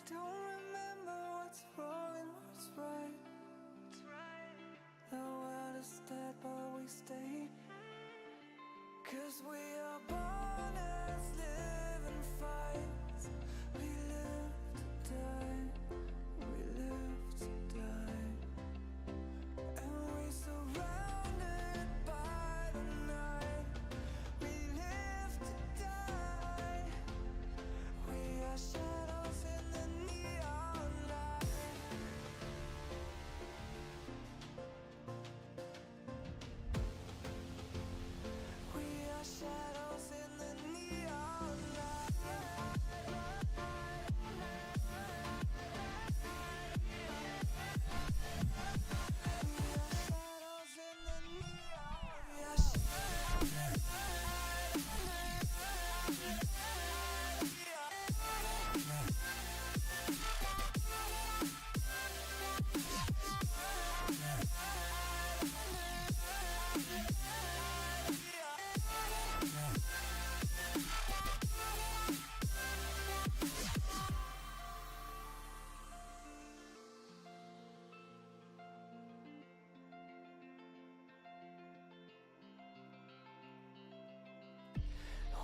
don't remember what's wrong and what's right. The world is dead, but we stay. 'Cause we are born as living fights. We live to die. We live to die. And we surrounded by the night. We live to die. We are shadows in the neon light. We are shadows in the neon light.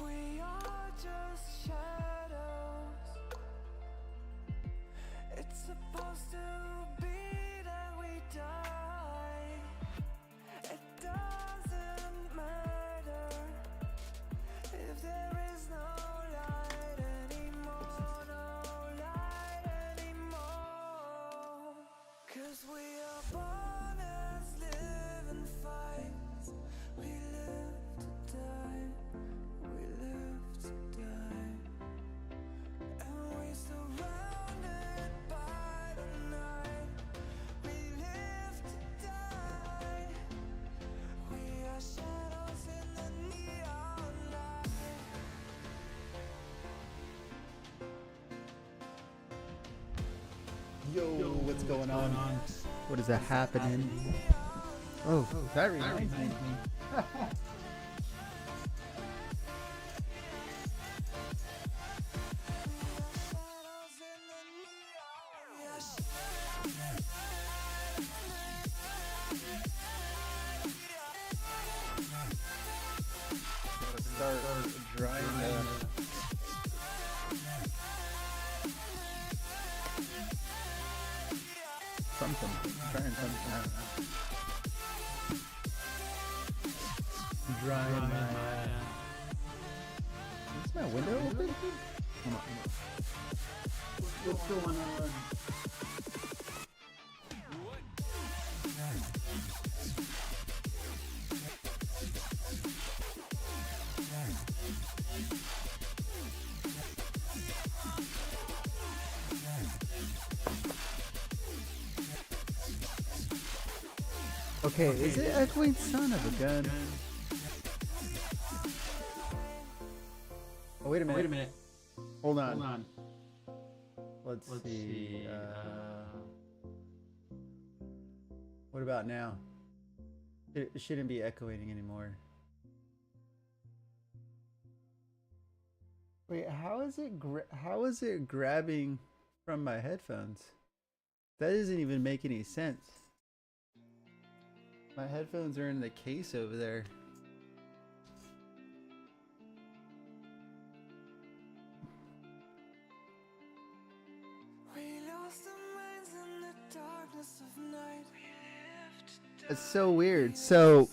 We are just shadows. It's supposed to be that we die. It doesn't matter if there is no light anymore, no light anymore. 'Cause we are born as living fights. We live to die. We live to die. And we surrounded by the night. We live to die. We are shadows in the neon light. Yo, what's going on? What is that happening? Oh, that reminds me. Shadows in the neon. We are Start drying something. Trying something. I don't know. Drying my. Is my window open? Come on. What's going on? Okay, is it echoing? Son of a gun. Oh, wait a minute. Hold on. Let's see. What about now? It shouldn't be echoing anymore. Wait, how is it grabbing from my headphones? That doesn't even make any sense. My headphones are in the case over there. We lost our minds in the darkness of night. It's so weird. So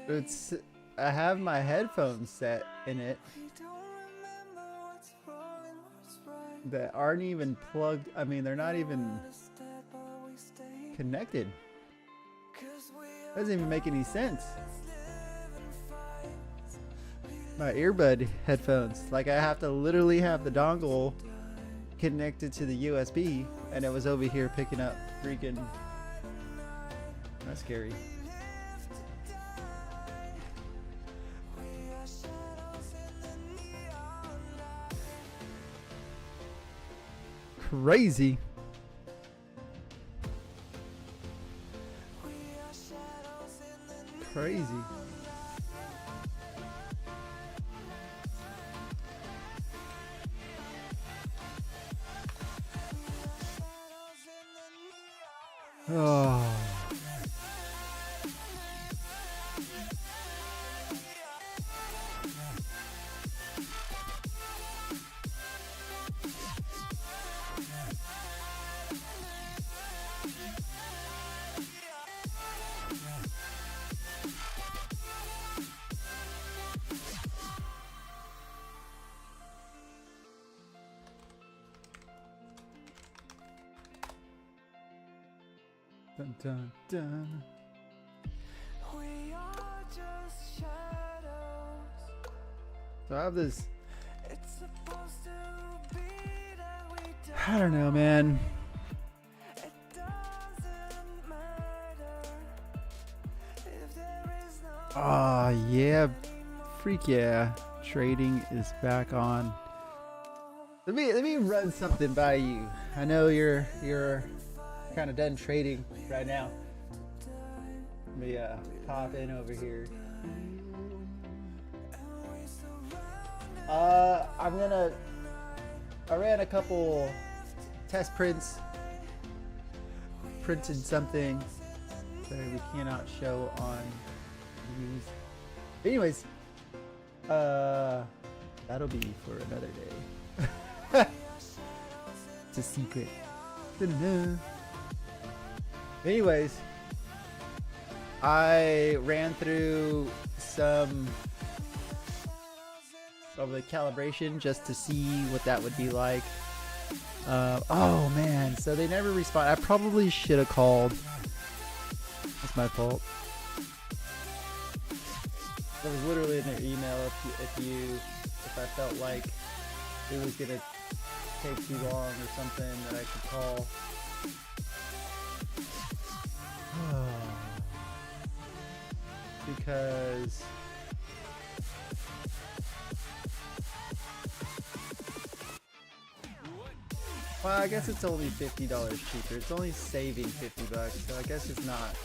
it's I have my headphones set in it We don't remember what's wrong and what's right. that aren't even plugged. I mean, they're not even It's dead, but we stay. connected. 'Cause we are Doesn't even make any sense. living fights. My earbud headphones, like I have to literally have the dongle connected to the USB, and it was over here picking up freaking. That's scary. We are shadows in the neon light. Crazy. We are shadows in the neon Crazy. Oh. Dun, dun, dun. We are just shadows. So I have this. It's supposed to be that we I don't know, man. It doesn't matter if there is no Oh, yeah. Freak yeah. Trading is back on. Let me run something by you. I know you're kind of done trading right now. Let me pop in over here. I ran a couple test prints, printed something that we cannot show on news. Anyways, that'll be for another day. It's a secret. Da-da-da. Anyways, I ran through some of the calibration just to see what that would be like. Oh man, so they never respond. I probably should have called. That's my fault. That was literally in their email. If I felt like it was gonna take too long or something, that I could call. Because well, I guess it's only $50 cheaper. It's only saving $50, so I guess it's not.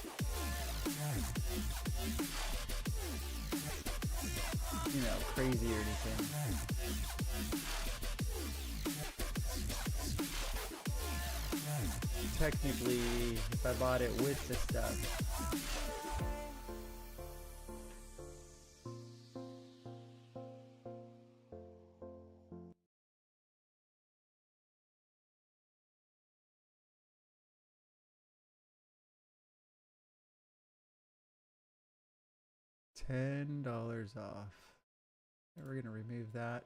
You know, crazy or anything. Technically, if I bought it with the stuff. $10 off. We're gonna remove that.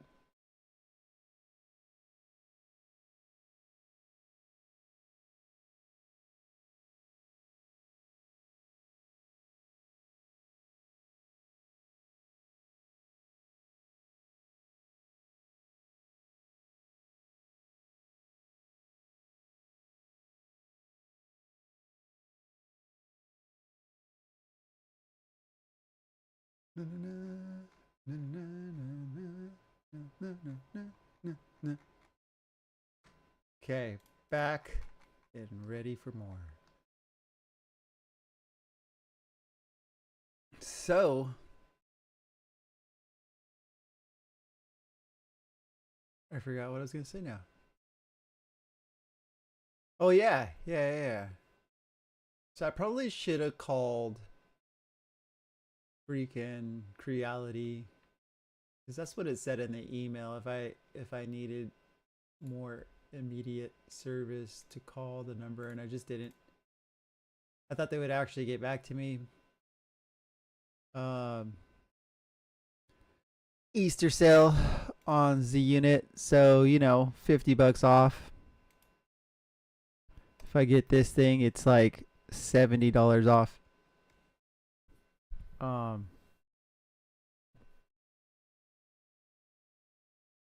Okay, back and ready for more. So, I forgot what I was gonna say now. Oh yeah. So I probably should have called freaking Creality, because that's what it said in the email. If I needed more immediate service, to call the number, and I just didn't. I thought they would actually get back to me. Easter sale on Z Unit, so you know, $50 off. If I get this thing, it's like $70 off.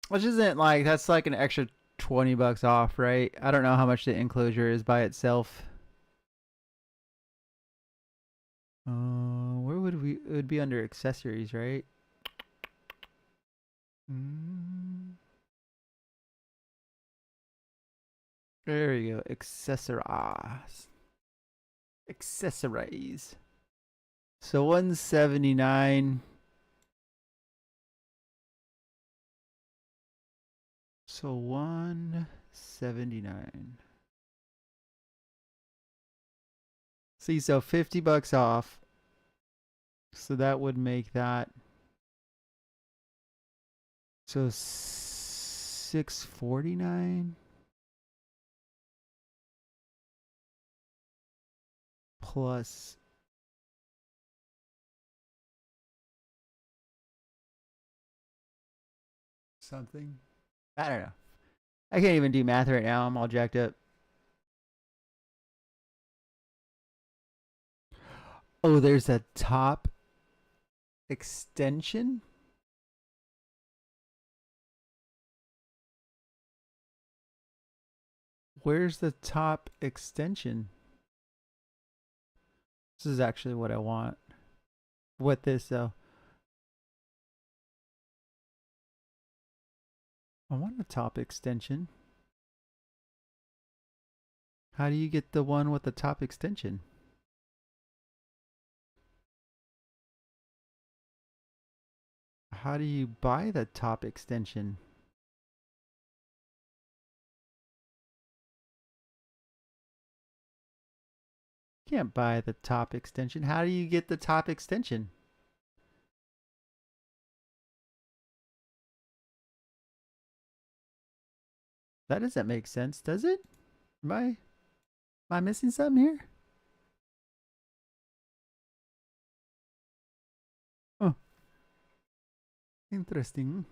Which isn't like, that's like an extra $20 off, right? I don't know how much the enclosure is by itself. Where would we? It would be under accessories, right? There we go. Accessorize. Accessorize. So 179. So 179. See, so $50 off. So that would make that. So $649 plus something. I don't know. I can't even do math right now. I'm all jacked up. Oh, there's a top extension? Where's the top extension? This is actually what I want. What this though? I want a top extension. How do you get the one with the top extension? How do you buy the top extension? You can't buy the top extension. How do you get the top extension? That doesn't make sense, does it? Am I missing something here? Oh, interesting.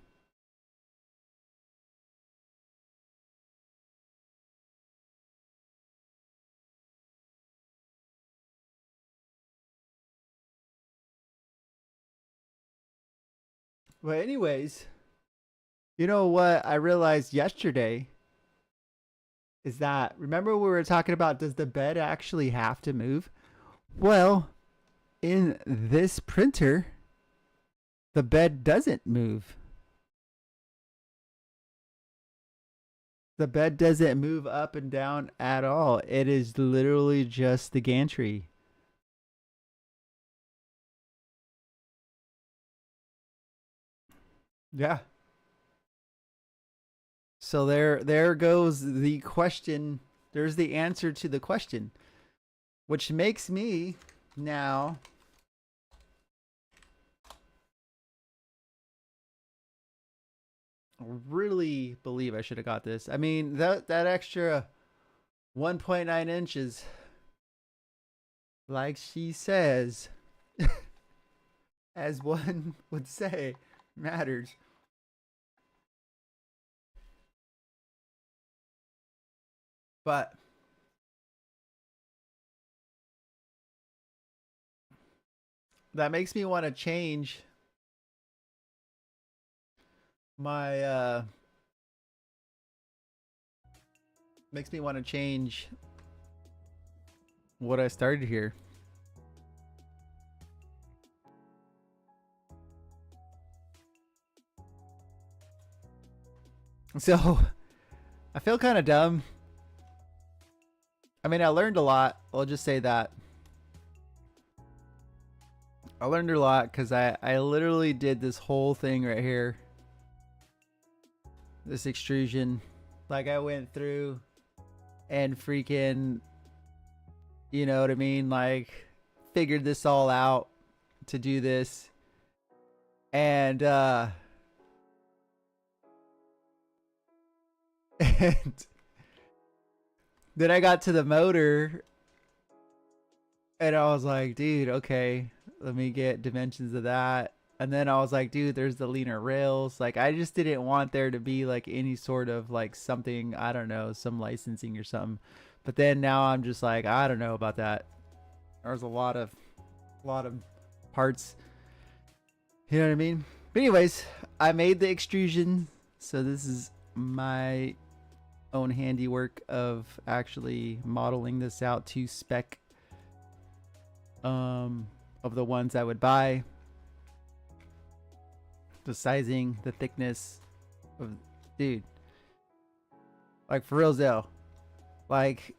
But anyways, you know what I realized yesterday is that, remember we were talking about, does the bed actually have to move? Well, in this printer, the bed doesn't move. The bed doesn't move up and down at all. It is literally just the gantry. Yeah. So there goes the question. There's the answer to the question, which makes me now really believe I should have got this. I mean, that extra 1.9 inches, like she says, as one would say, matters. But that makes me want to change my makes me want to change what I started here. So I feel kind of dumb. I mean, I learned a lot. I'll just say that. I learned a lot because I literally did this whole thing right here. This extrusion. Like, I went through and freaking, you know what I mean? Like, figured this all out to do this. And, and then I got to the motor and I was like, dude, okay, let me get dimensions of that. And then I was like, dude, there's the leaner rails. Like, I just didn't want there to be like any sort of like something, I don't know, some licensing or something. But then now I'm just like, I don't know about that. There's a lot of parts. You know what I mean? But anyways, I made the extrusion. So this is my own handiwork of actually modeling this out to spec of the ones I would buy. The sizing, the thickness of, dude, like for real though, like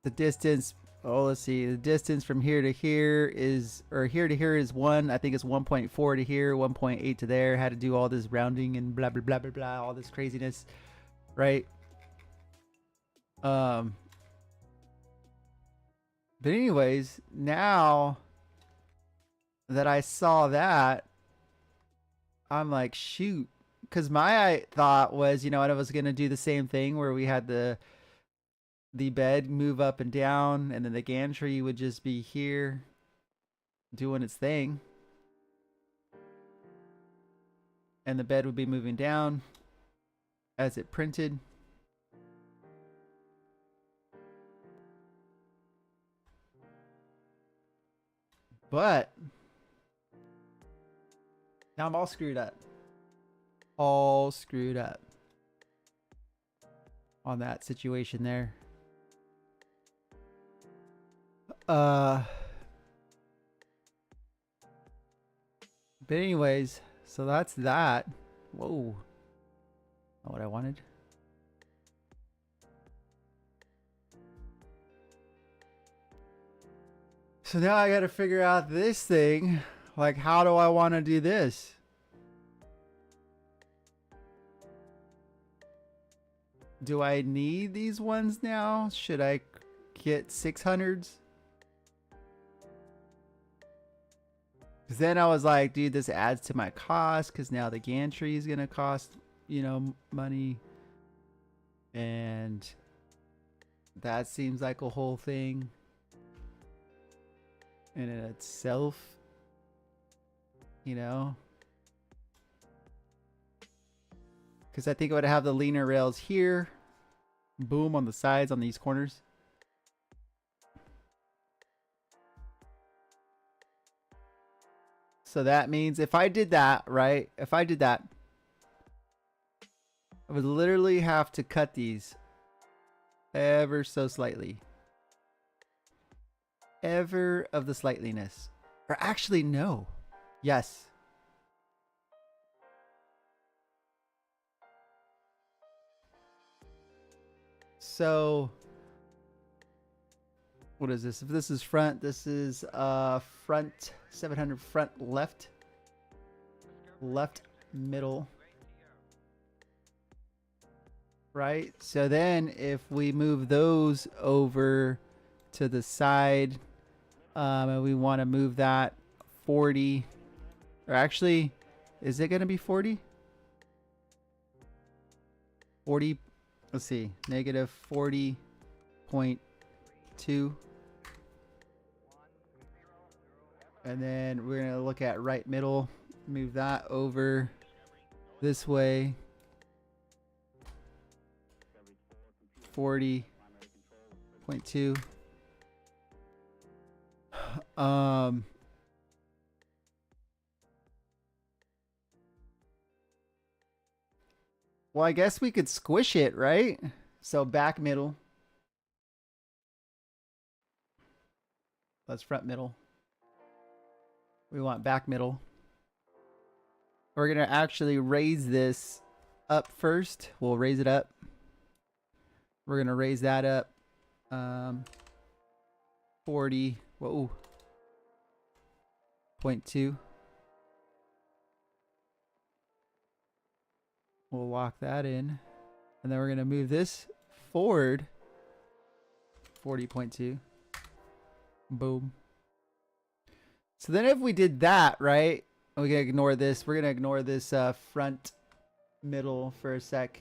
the distance. Oh, let's see, the distance from here to here is, or here to here is one, I think it's 1.4 to here, 1.8 to there. Had to do all this rounding and blah blah blah blah blah, all this craziness, right? But anyways, now that I saw that, I'm like, shoot. Because my thought was, you know, I was going to do the same thing where we had the bed move up and down, and then the gantry would just be here doing its thing. And the bed would be moving down as it printed. But now I'm all screwed up. All screwed up on that situation there. But anyways, so that's that. Whoa. Not what I wanted. So now I got to figure out this thing. Like, how do I want to do this? Do I need these ones now? Should I get 600s? Because then I was like, dude, this adds to my cost. Because now the gantry is going to cost, you know, money. And that seems like a whole thing in itself, you know. Because I think I would have the leaner rails here. Boom, on the sides, on these corners. So that means if I did that, right? If I did that, I would literally have to cut these ever so slightly. Ever of the slightliness. Or actually, no. Yes. So what is this? If this is front, this is front 700 front left middle, right? So then if we move those over to the side, and we want to move that 40, or actually, is it going to be 40? 40, let's see, negative 40.2. And then we're going to look at right middle, move that over this way. 40.2. Well, I guess we could squish it, right? So back middle. That's front middle. We want back middle. We're going to actually raise this up first. We'll raise it up. We're going to raise that up. 40. Whoa. 0.2. We'll lock that in. And then we're going to move this forward. 40.2. Boom. So then if we did that, right? We're going to ignore this. We're going to ignore this front middle for a sec.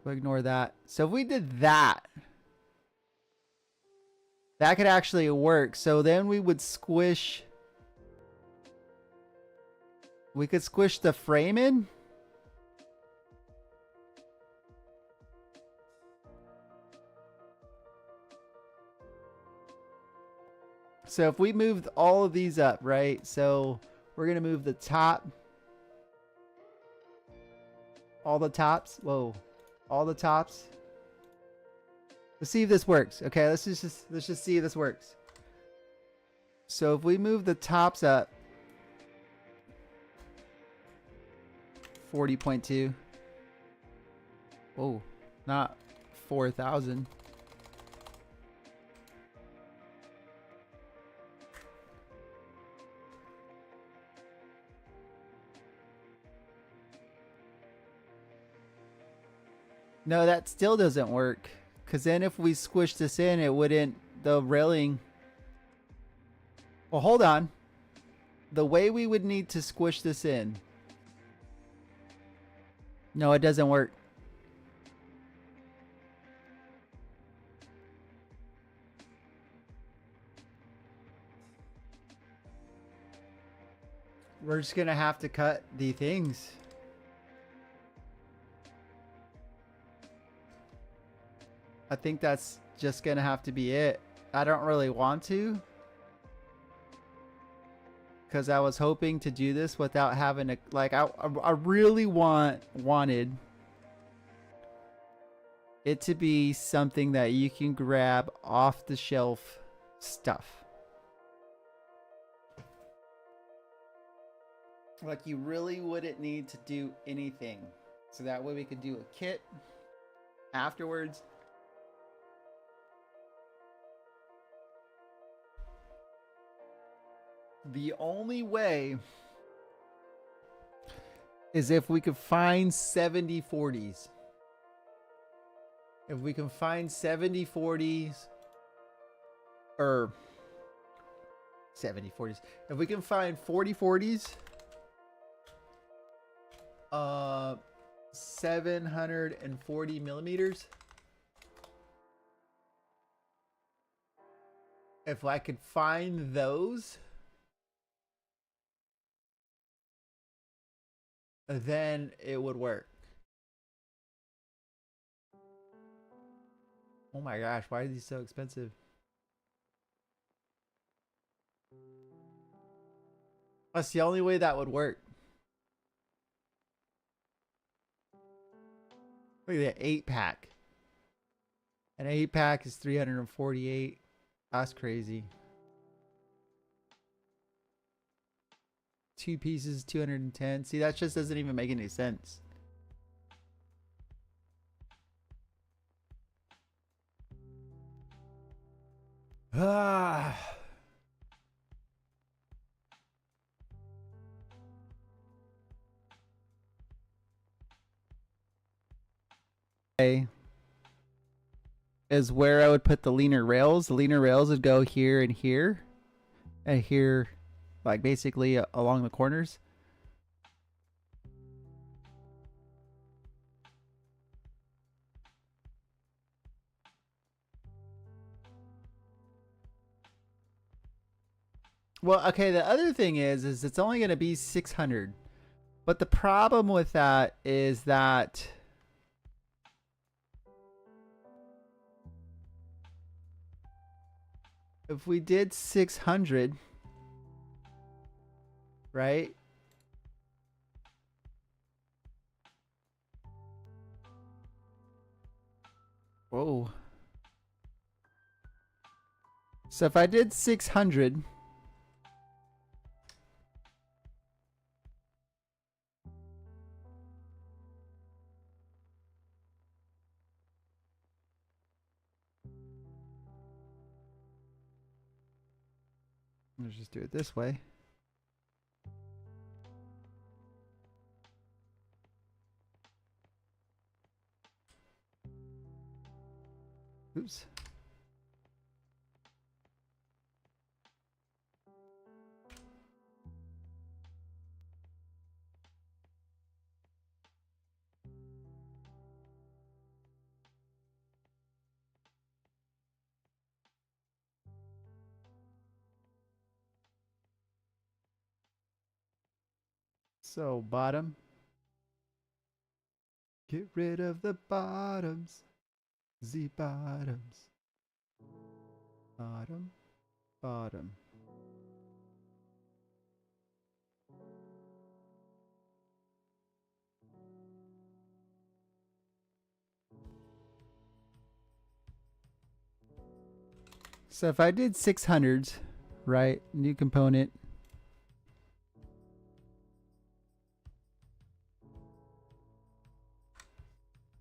We'll ignore that. So if we did that, that could actually work. So then we would squish. We could squish the frame in. So if we moved all of these up, right? So we're going to move the top. All the tops. Whoa. All the tops. Let's see if this works. Okay, let's just see if this works. So if we move the tops up 40.2. Oh, not 4,000. No, that still doesn't work. Because then if we squish this in, it wouldn't, the railing. Well, hold on. The way we would need to squish this in. No, it doesn't work. We're just going to have to cut the things. I think that's just going to have to be it. I don't really want to. Because I was hoping to do this without having to, like, I really wanted it to be something that you can grab off the shelf stuff. Like, you really wouldn't need to do anything. So that way we could do a kit afterwards. The only way is if we could find 70/40s. If we can find 70/40s or 70/40s. If we can find 40/40s, 740 millimeters. If I could find those, then it would work. Oh my gosh, why are these so expensive? That's the only way that would work. Look at that 8-pack. An 8-pack is 348. That's crazy. 2 pieces, 210. See, that just doesn't even make any sense. Ah. Okay. Is where I would put the leaner rails. The leaner rails would go here and here. And here, like basically along the corners. Well, okay, the other thing is it's only going to be 600. But the problem with that is that if we did 600, right? Whoa. So if I did 600, let's just do it this way. Oops. So bottom. Get rid of the bottoms. The bottoms. Bottom. Bottom. So if I did 600s, right? New component.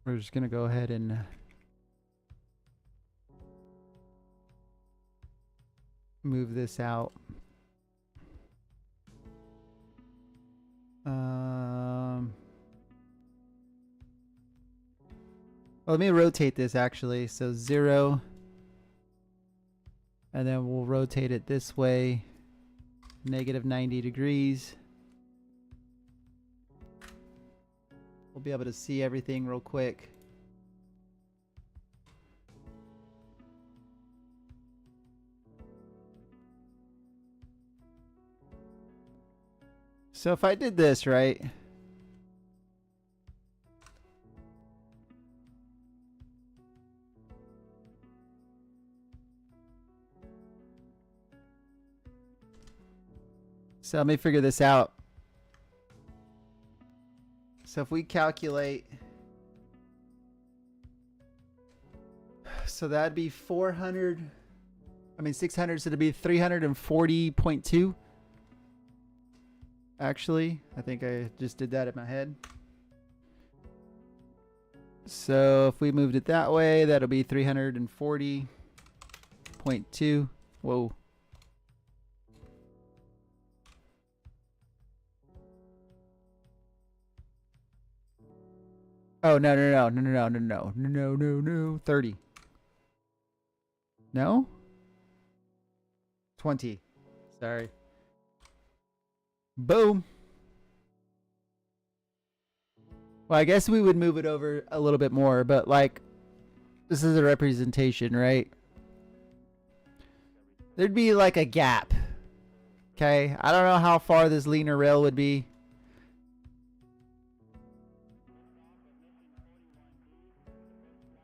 We're just going to go ahead and move this out. Well, let me rotate this actually. So 0. And then we'll rotate it this way. Negative 90 degrees. We'll be able to see everything real quick. So if I did this, right? So let me figure this out. So if we calculate, so that'd be 400, 600, so it'd be 340.2. Actually, I think I just did that in my head. So if we moved it that way, that'll be 340.2. Whoa. Oh, no. 30. No? 20. Sorry. Boom. Well, I guess we would move it over a little bit more, but like, this is a representation, right? There'd be like a gap. Okay, I don't know how far this leaner rail would be.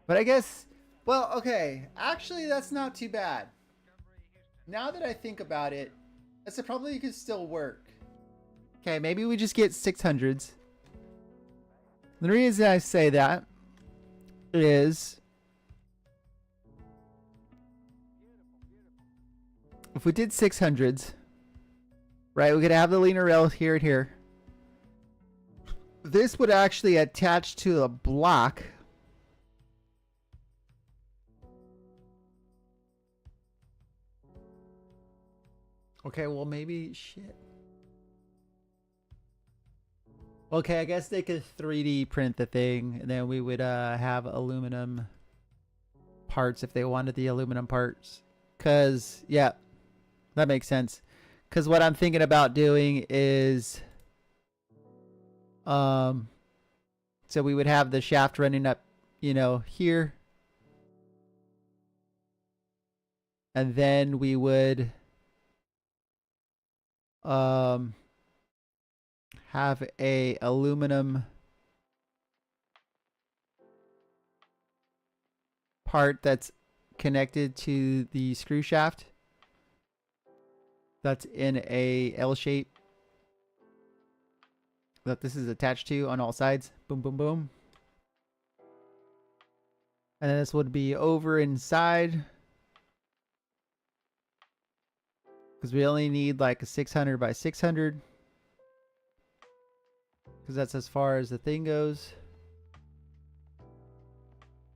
But I guess, well, okay, actually that's not too bad. Now that I think about it, that's probably could still work. Okay, maybe we just get 600s. The reason I say that is if we did 600s, right, we could have the leaner rail here and here. This would actually attach to a block. Okay, well maybe, shit. Okay, I guess they could 3D print the thing, and then we would have aluminum parts if they wanted the aluminum parts. Cause yeah, that makes sense. Cause what I'm thinking about doing is, so we would have the shaft running up, you know, here, and then we would have a aluminum part that's connected to the screw shaft that's in a L shape that this is attached to on all sides. Boom, boom, boom. And then this would be over inside, because we only need like a 600 by 600. Because that's as far as the thing goes.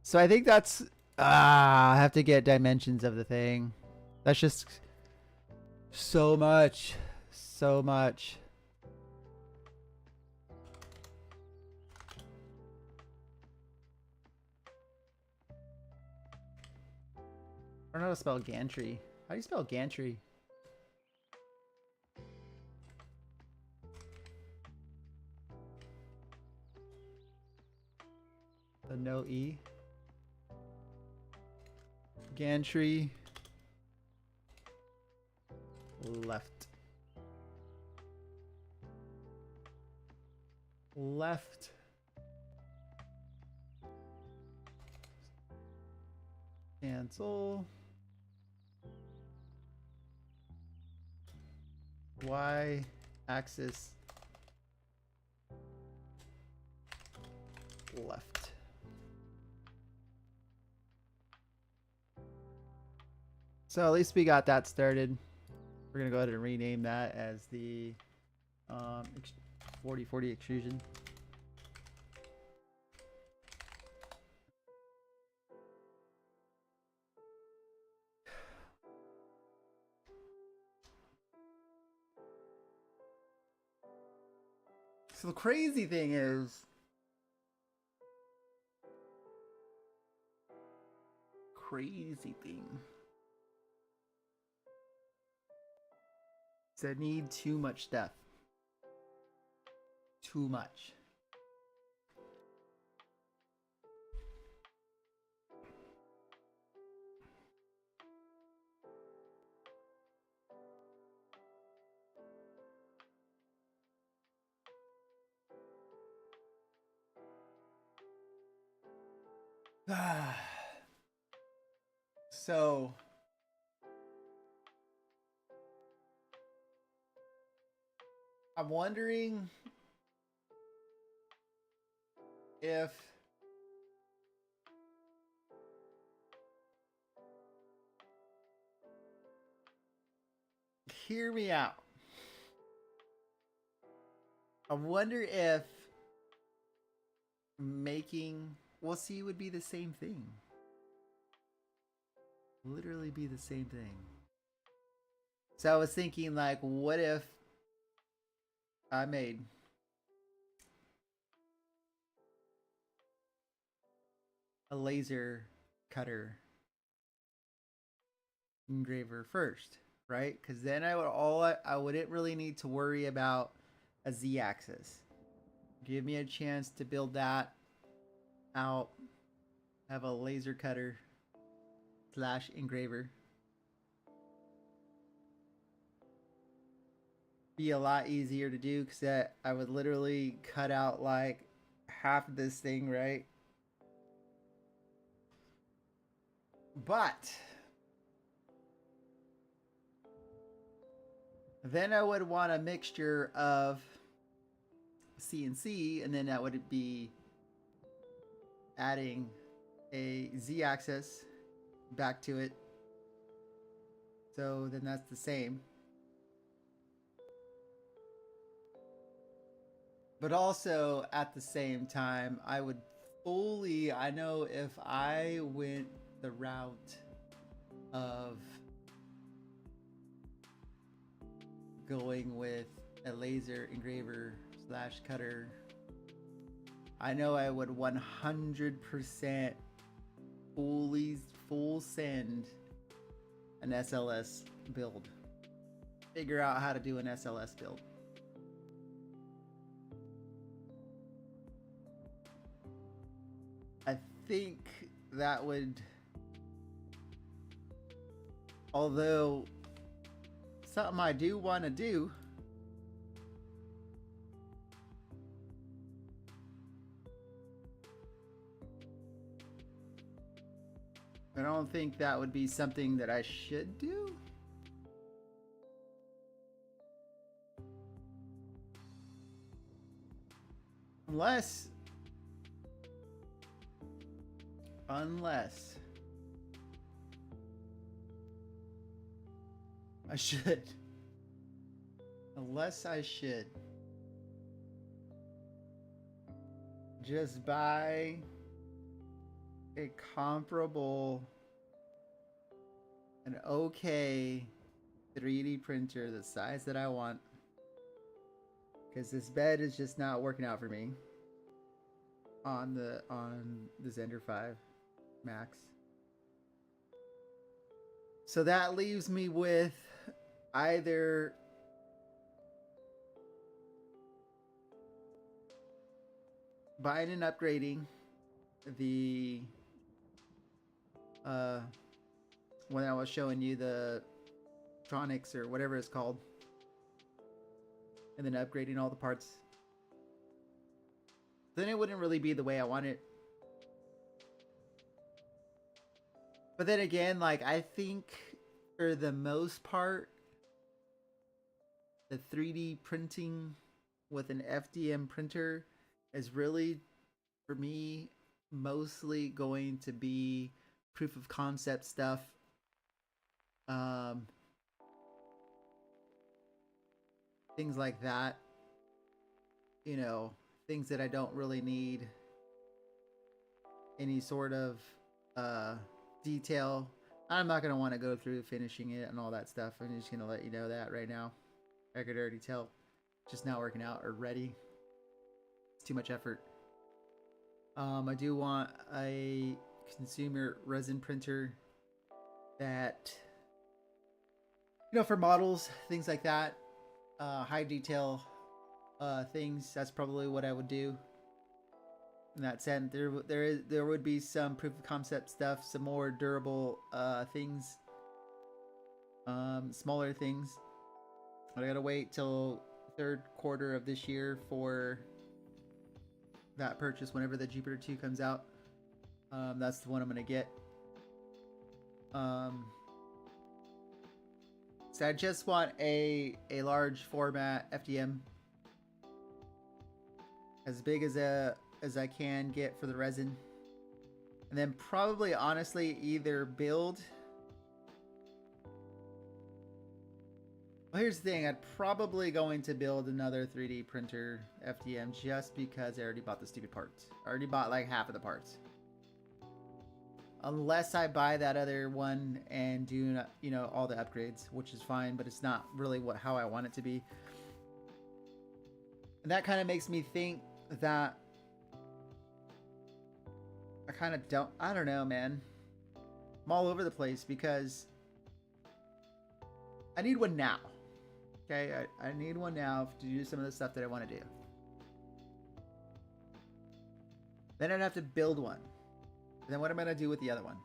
So I think that's... I have to get dimensions of the thing. That's just so much. So much. I don't know how to spell gantry. How do you spell gantry? The no E. Gantry. Left. Left. Cancel. Y axis left. So at least we got that started. We're gonna go ahead and rename that as the 4040 extrusion. So the crazy thing is, crazy thing. So I need too much stuff. Too much. So I'm wondering if hear me out. I wonder if making, well, see, it would be the same thing. Literally be the same thing. So I was thinking, like, what if I made a laser cutter engraver first, right? Because then I wouldn't really need to worry about a Z-axis. Give me a chance to build that out. Have a laser cutter / engraver. Be a lot easier to do because I would literally cut out like half of this thing, right? But then I would want a mixture of CNC, and then that would be adding a Z-axis back to it. So then that's the same. But also at the same time, I would fully, I know if I went the route of going with a laser engraver / cutter, I know I would 100% full send an SLS build. Figure out how to do an SLS build. I think that would, although something I do want to do, I don't think that would be something that I should do. Unless I should. Unless I should just buy a comparable, an okay 3D printer the size that I want, because this bed is just not working out for me on the Zender 5 Max. So that leaves me with either buying and upgrading the when I was showing you, the Tronics or whatever it's called, and then upgrading all the parts. Then it wouldn't really be the way I want it. But then again, like, I think for the most part, the 3D printing with an FDM printer is really, for me, mostly going to be proof of concept stuff. Things like that. You know, things that I don't really need any sort of detail. I'm not going to want to go through finishing it and all that stuff. I'm just going to let you know that right now. I could already tell. Just not working out or ready. It's too much effort. I do want a consumer resin printer that, you know, for models, things like that, high detail things, that's probably what I would do. In that sense, there would be some proof of concept stuff, some more durable things, smaller things. But I gotta wait till third quarter of this year for that purchase. Whenever the Jupiter 2 comes out, that's the one I'm gonna get. So I just want a large format FDM, as big as I can get for the resin, and then probably honestly either build. Well, here's the thing, I'd probably going to build another 3D printer FDM just because I already bought the stupid parts. I already bought like half of the parts. Unless I buy that other one and do, you know, all the upgrades, which is fine, but it's not really how I want it to be. And that kind of makes me think that I kind of I don't know, man. I'm all over the place because I need one now. Okay, I need one now to do some of the stuff that I want to do. Then I'd have to build one. And then what am I going to do with the other one?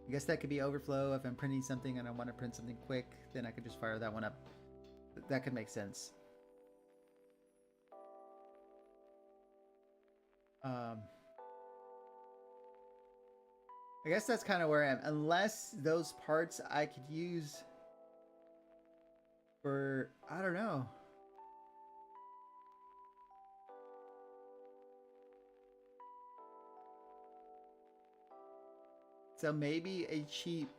I guess that could be overflow. If I'm printing something and I want to print something quick, then I could just fire that one up. That could make sense. I guess that's kind of where I am. Unless those parts I could use for, I don't know. So maybe a cheap,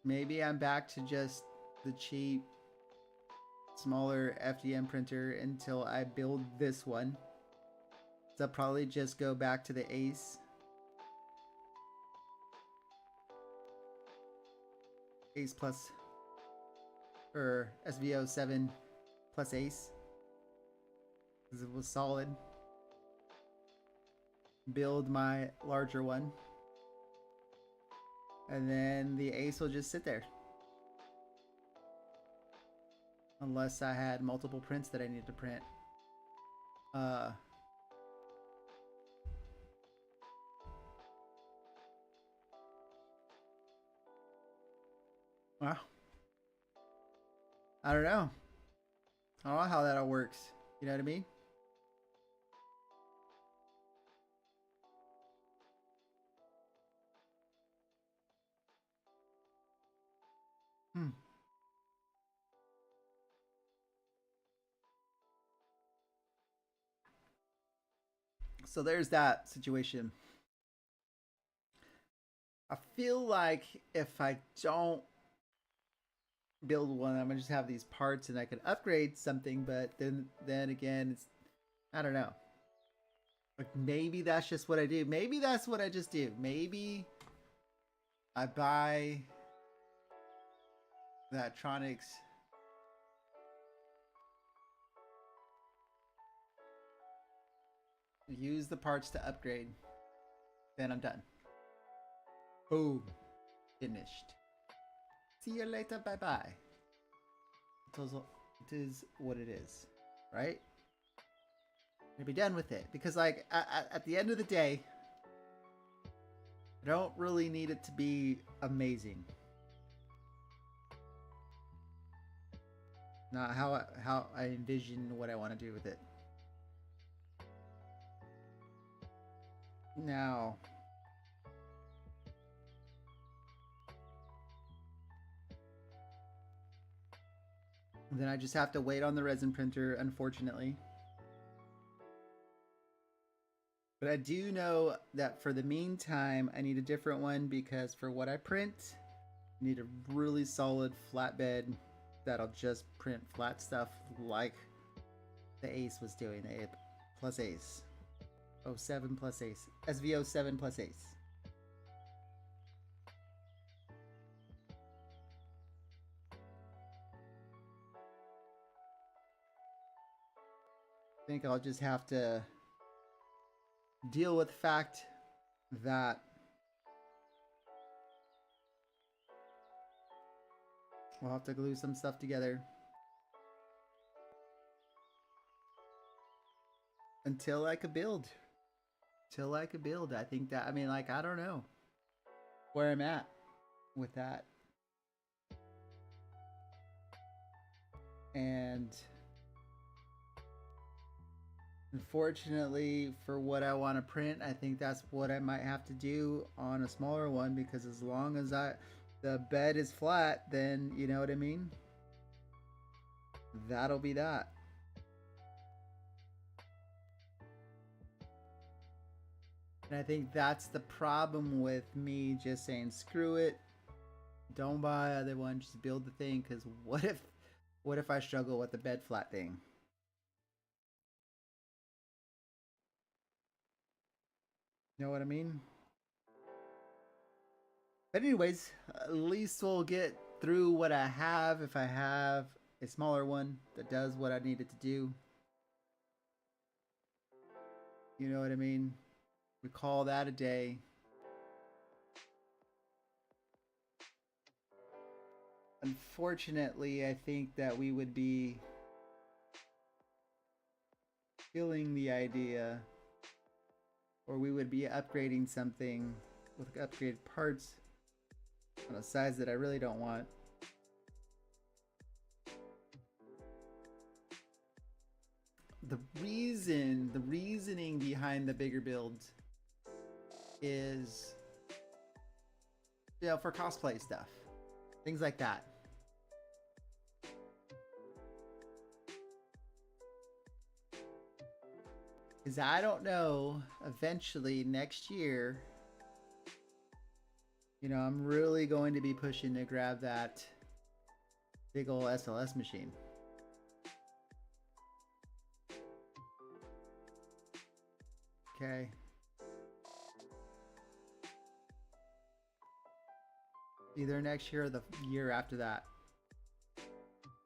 maybe I'm back to just the cheap, smaller FDM printer until I build this one. So I'll probably just go back to the Ace. Ace plus, or SVO 7 plus Ace, because it was solid. Build my larger one, and then the Ace will just sit there. Unless I had multiple prints that I need to print. Wow. I don't know. I don't know how that all works. You know what I mean? So there's that situation. I feel like if I don't build one, I'm gonna just have these parts and I could upgrade something, but then again, it's, I don't know. Like maybe that's just what I do. Maybe that's what I just do. Maybe I buy the Atronics use the parts to upgrade, then I'm done. Boom. Finished. See you later, bye bye. It is what it is, right? I'm gonna be done with it because, like, at the end of the day, I don't really need it to be amazing. Not how I envision what I want to do with it. Now, then I just have to wait on the resin printer, unfortunately. But I do know that for the meantime, I need a different one because for what I print, I need a really solid flatbed that'll just print flat stuff like the Ace was doing. The plus Ace. 07 plus Ace. SVO 7 plus Ace. I think I'll just have to deal with the fact that we'll have to glue some stuff together until I could build. Till I could build. I think that, I mean, like, I don't know where I'm at with that. And unfortunately, for what I want to print, I think that's what I might have to do on a smaller one, because as long as the bed is flat, then you know what I mean? That'll be that. And I think that's the problem with me just saying, screw it, don't buy other one, just build the thing. Because what if I struggle with the bed flat thing? You know what I mean? But anyways, at least we'll get through what I have. If I have a smaller one that does what I need it to do. You know what I mean? We call that a day. Unfortunately, I think that we would be killing the idea, or we would be upgrading something with upgraded parts on a size that I really don't want. The reasoning behind the bigger builds is, you know, for cosplay stuff, things like that. Because I don't know, eventually next year, you know, I'm really going to be pushing to grab that big old SLS machine. Okay. Either next year or the year after that.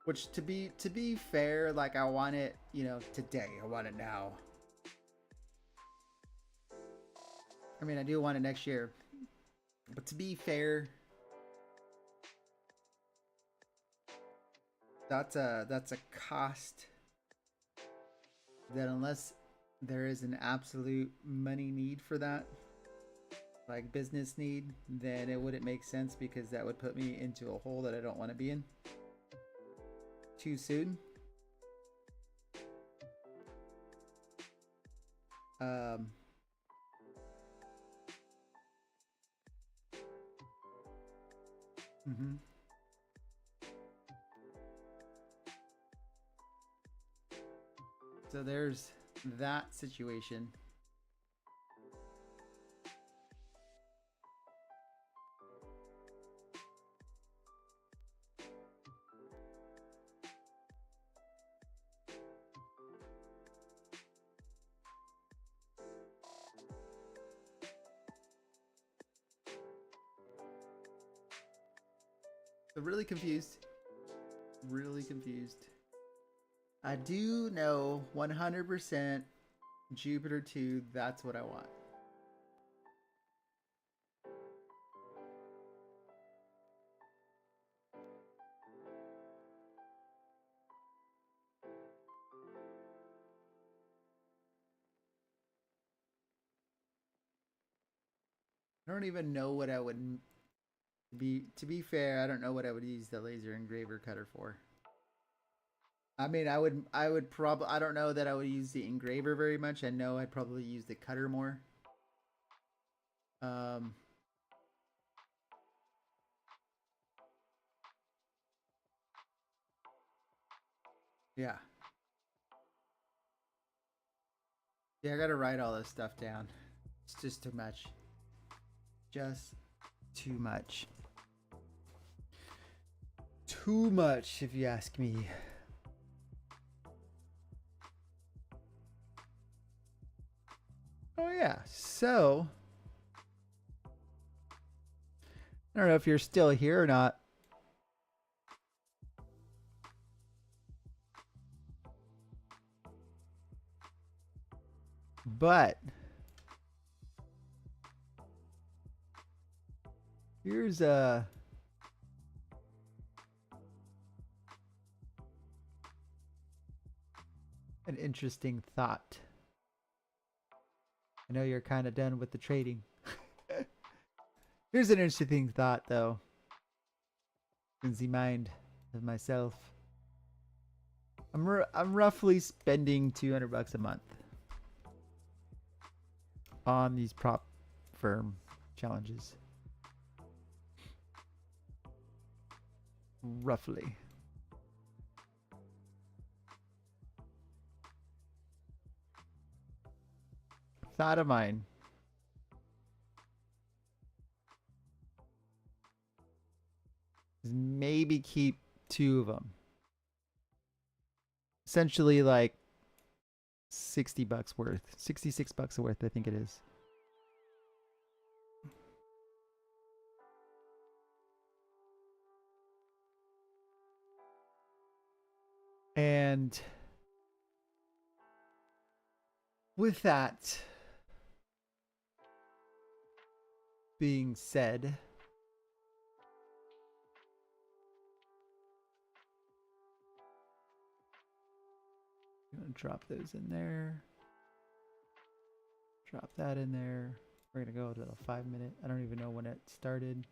Which, to be fair, like, I want it, you know, today. I want it now. I mean, I do want it next year. But to be fair, that's a cost that, unless there is an absolute money need for that, like business need, then it wouldn't make sense, because that would put me into a hole that I don't want to be in too soon. So there's that situation. So really confused. Really confused. I do know 100% Jupiter 2, that's what I want. I don't even know what I would be, to be fair, I don't know what I would use the laser engraver cutter for. I mean, I would probably, I don't know that I would use the engraver very much. I know I'd probably use the cutter more. Yeah. Yeah, I gotta write all this stuff down. It's just too much. Just too much. Too much, if you ask me. Oh yeah, so I don't know if you're still here or not. But Here's an interesting thought. I know you're kind of done with the trading. Here's an interesting thought, though. In the mind of myself, I'm roughly spending $200 a month on these prop firm challenges. Roughly. Thought of mine. Is maybe keep 2 of them. Essentially like $60 worth. $66 worth, I think it is. And with that being said, I'm gonna drop those in there. Drop that in there. We're gonna go to the 5-minute. I don't even know when it started.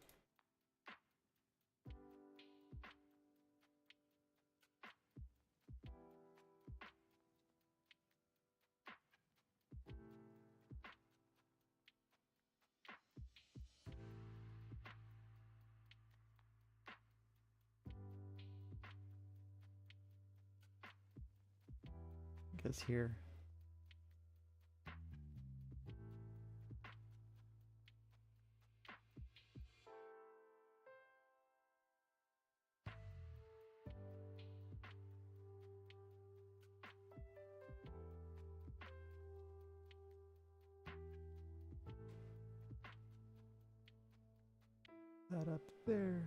I guess here. That up there.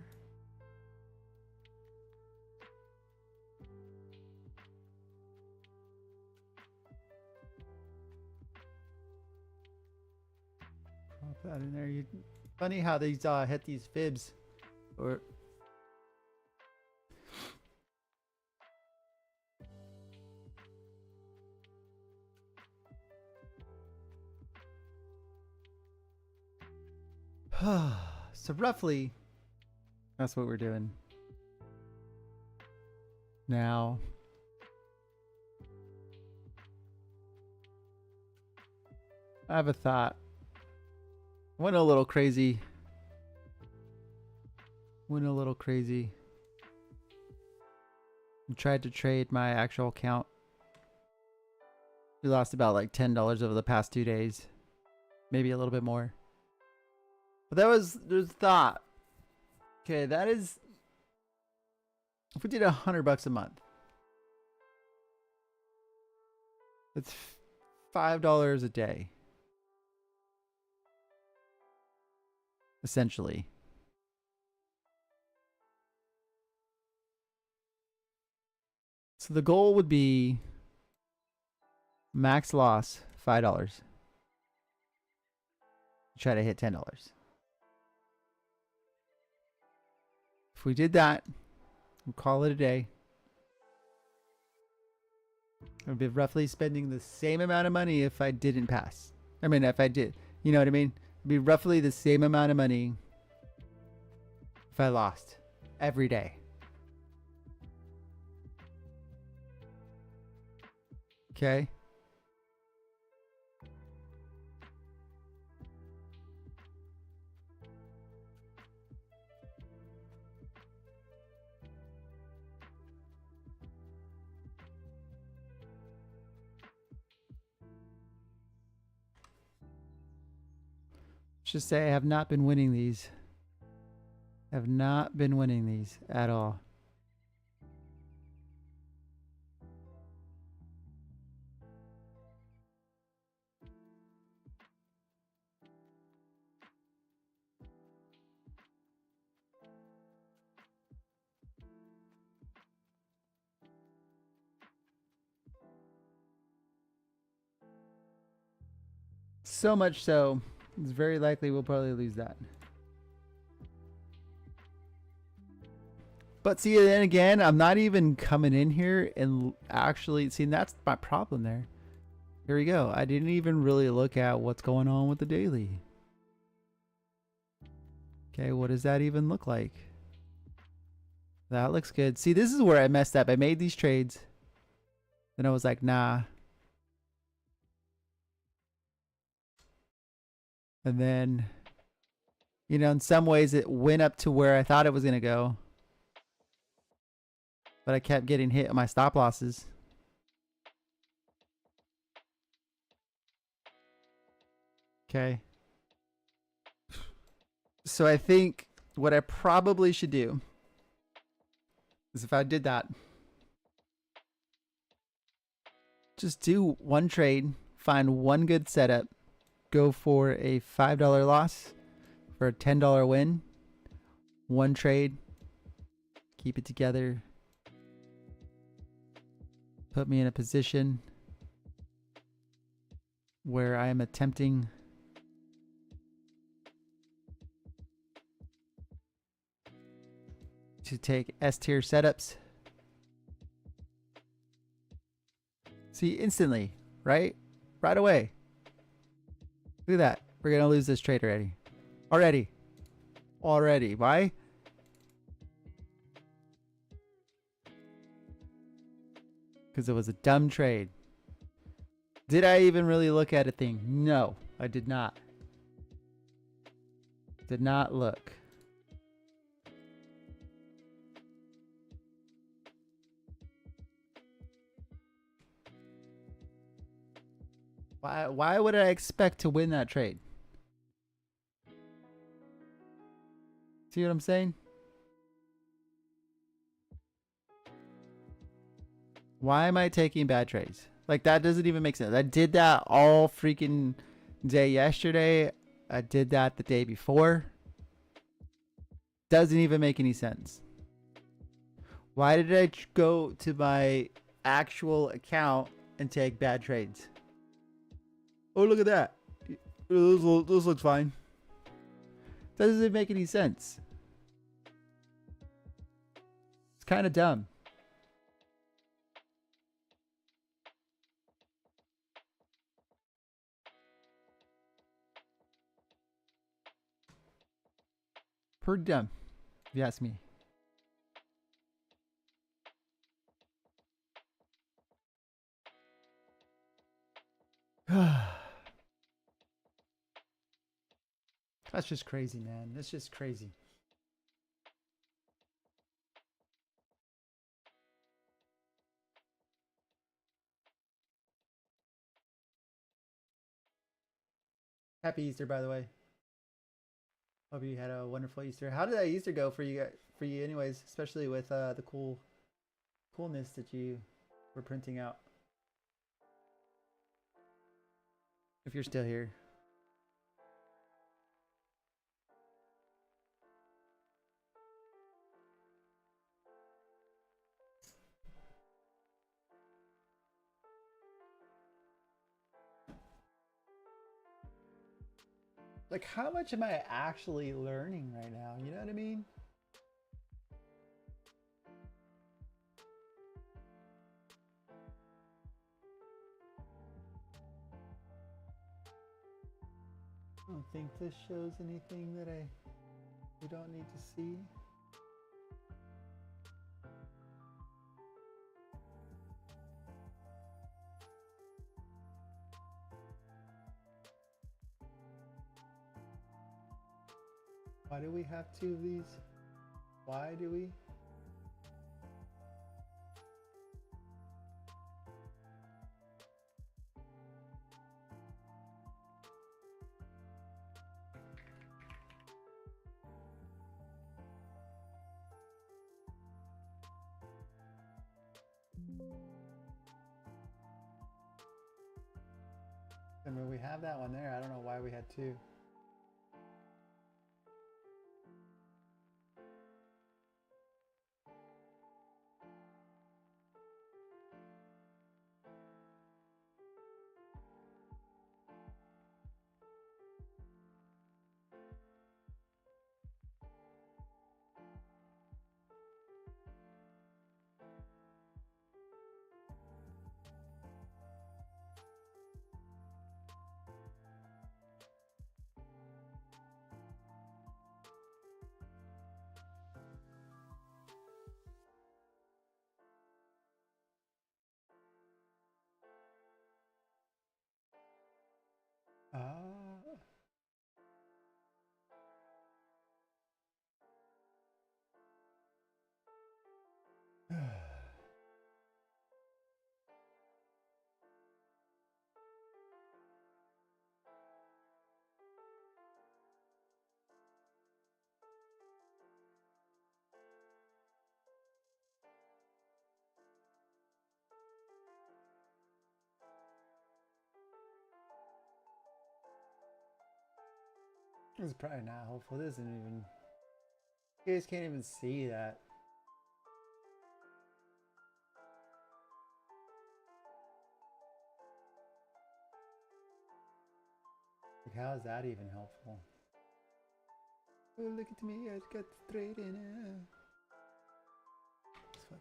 Drop that in there. Funny how these hit these fibs, or so roughly, that's what we're doing now. I have a thought. Went a little crazy. And tried to trade my actual account. We lost about like $10 over the past 2 days. Maybe a little bit more. But there's thought. Okay, that is, if we did $100 a month, that's $5 a day. Essentially. So the goal would be max loss $5. Try to hit $10. If we did that, we'll call it a day. I'd be roughly spending the same amount of money if I didn't pass. I mean, if I did, you know what I mean? It'd be roughly the same amount of money if I lost every day. Okay. Just say I have not been winning these. Have not been winning these at all. So much so, it's very likely we'll probably lose that. But see, then again, I'm not even coming in here and actually see. That's my problem there. Here we go. I didn't even really look at what's going on with the daily. Okay, what does that even look like? That looks good. See, this is where I messed up. I made these trades. Then I was like, nah. And then, you know, in some ways it went up to where I thought it was going to go. But I kept getting hit on my stop losses. Okay. So I think what I probably should do is if I did that, just do one trade, find one good setup, go for a $5 loss for a $10 win, one trade, keep it together, put me in a position where I am attempting to take S tier setups. See, instantly, right? Right away. Look at that. We're going to lose this trade already. Already. Why? Because it was a dumb trade. Did I even really look at a thing? No, I did not. Did not look. Why would I expect to win that trade? See what I'm saying? Why am I taking bad trades? Like, that doesn't even make sense. I did that all freaking day yesterday. I did that the day before. Doesn't even make any sense. Why did I go to my actual account and take bad trades? Oh, look at that. This looks fine. Doesn't make any sense. It's kind of dumb. Pretty dumb, if you ask me. That's just crazy, man. That's just crazy. Happy Easter, by the way. Hope you had a wonderful Easter. How did that Easter go for you? For you, anyways, especially with the coolness that you were printing out. If you're still here. Like, how much am I actually learning right now? You know what I mean? I don't think this shows anything that we don't need to see. Why do we have two of these? Why do we? I mean, we have that one there. I don't know why we had two. It's probably not helpful. It isn't even. You guys can't even see that. Like, how is that even helpful? Oh, look at me! I got straight in it. It's fucking.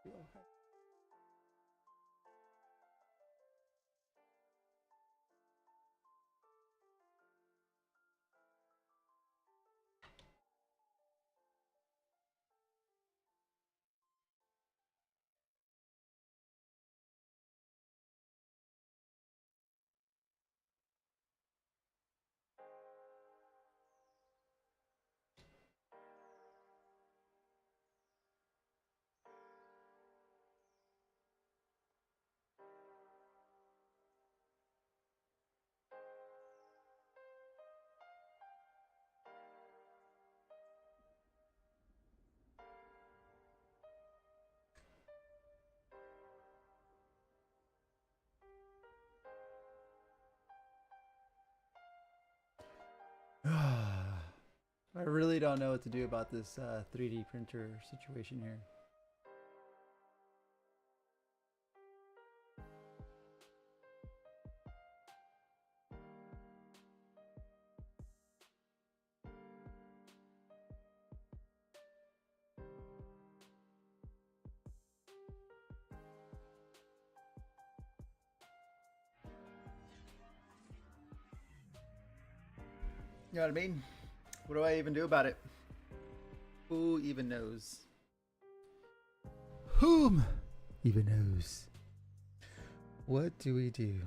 Okay. I really don't know what to do about this 3D printer situation here. You know what I mean? What do I even do about it? Who even knows? Whom even knows? What do we do?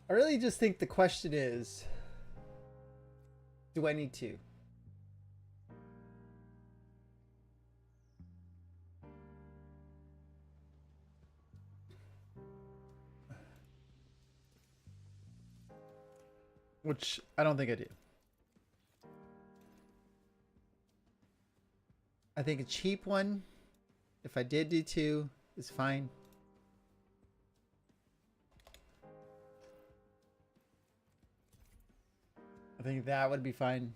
I really just think the question is, do I need to? Which I don't think I do. I think a cheap one, if I did do two, is fine. I think that would be fine.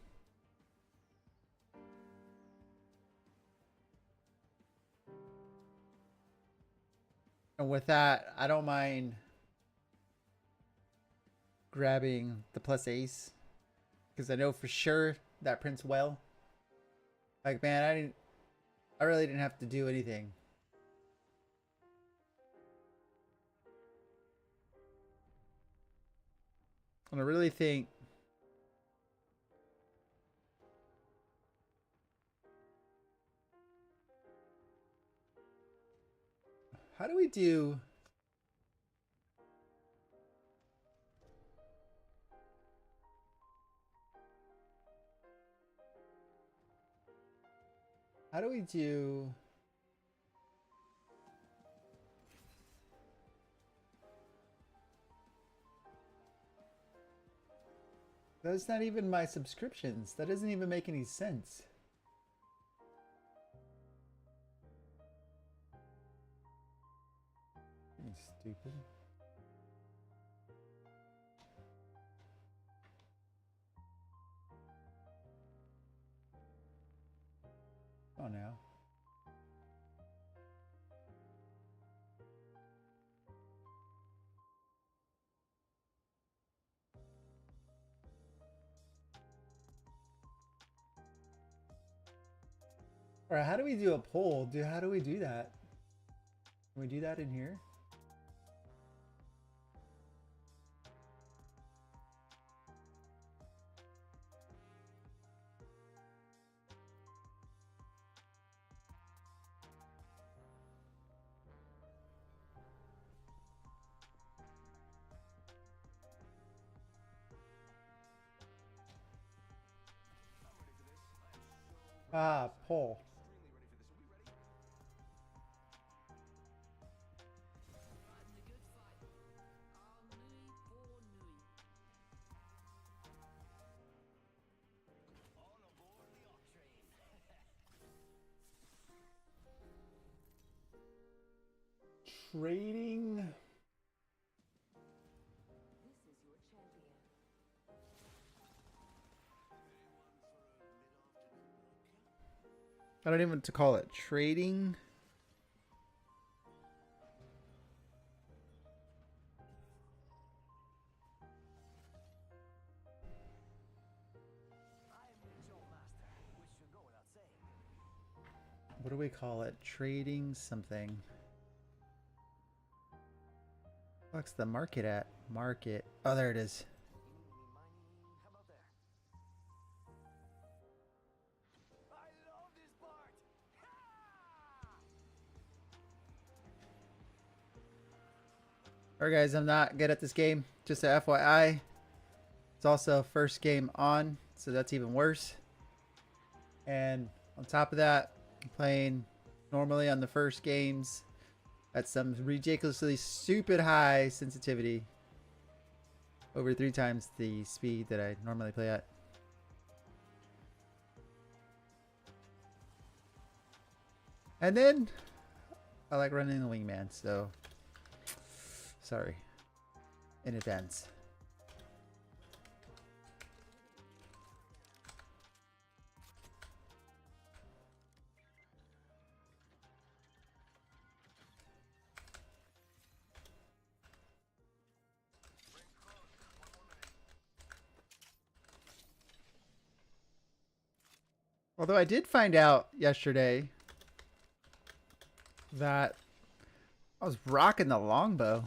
And with that, I don't mind grabbing the plus ace, because I know for sure that prints well. Like, man, I really didn't have to do anything. And I really think how do we do how do we do that's not even my subscriptions. That doesn't even make any sense. You stupid. Oh no. All right, how do we do a poll? How do we do that? Can we do that in here? Ah, pull. Trading. I don't even know what to call it. Trading. What do we call it? Trading something. What's the market at? Market. Oh, there it is. Alright guys, I'm not good at this game. Just a FYI. It's also first game on, so that's even worse. And on top of that, I'm playing normally on the first games at some ridiculously stupid high sensitivity. Over 3 times the speed that I normally play at. And then I like running the wingman, so sorry in advance. Although I did find out yesterday that I was rocking the longbow.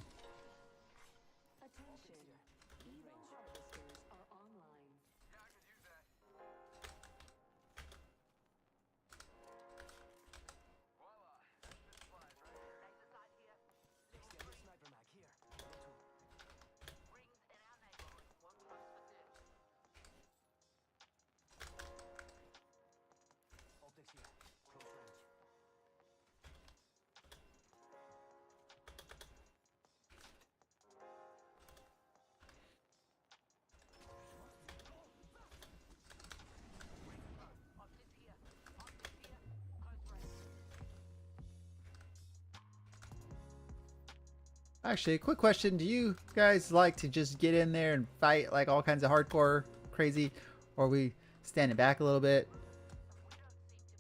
Actually, a quick question. Do you guys like to just get in there and fight like all kinds of hardcore crazy? Or are we standing back a little bit?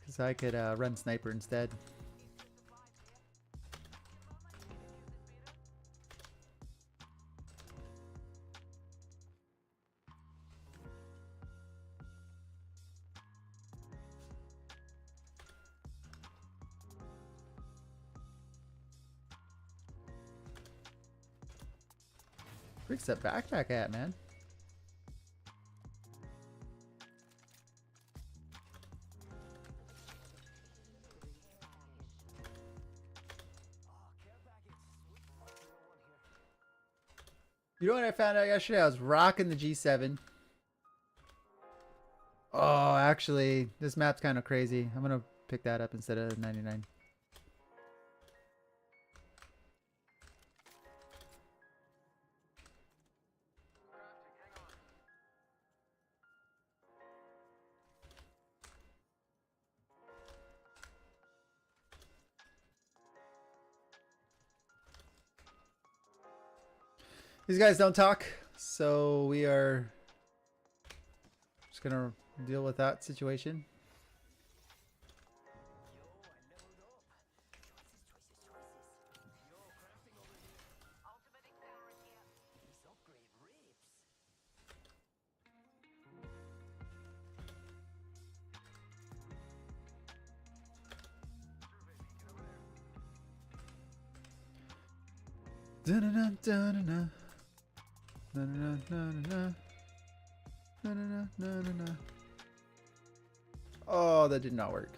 Because I could run sniper instead. Where's that backpack at, man? You know what I found out yesterday? I was rocking the G7. Oh, actually, this map's kind of crazy. I'm going to pick that up instead of 99. These guys don't talk, so we are just going to deal with that situation. Da-na-na-da-na-na. Na-na-na-na-na. Na-na-na-na-na. Oh, that did not work.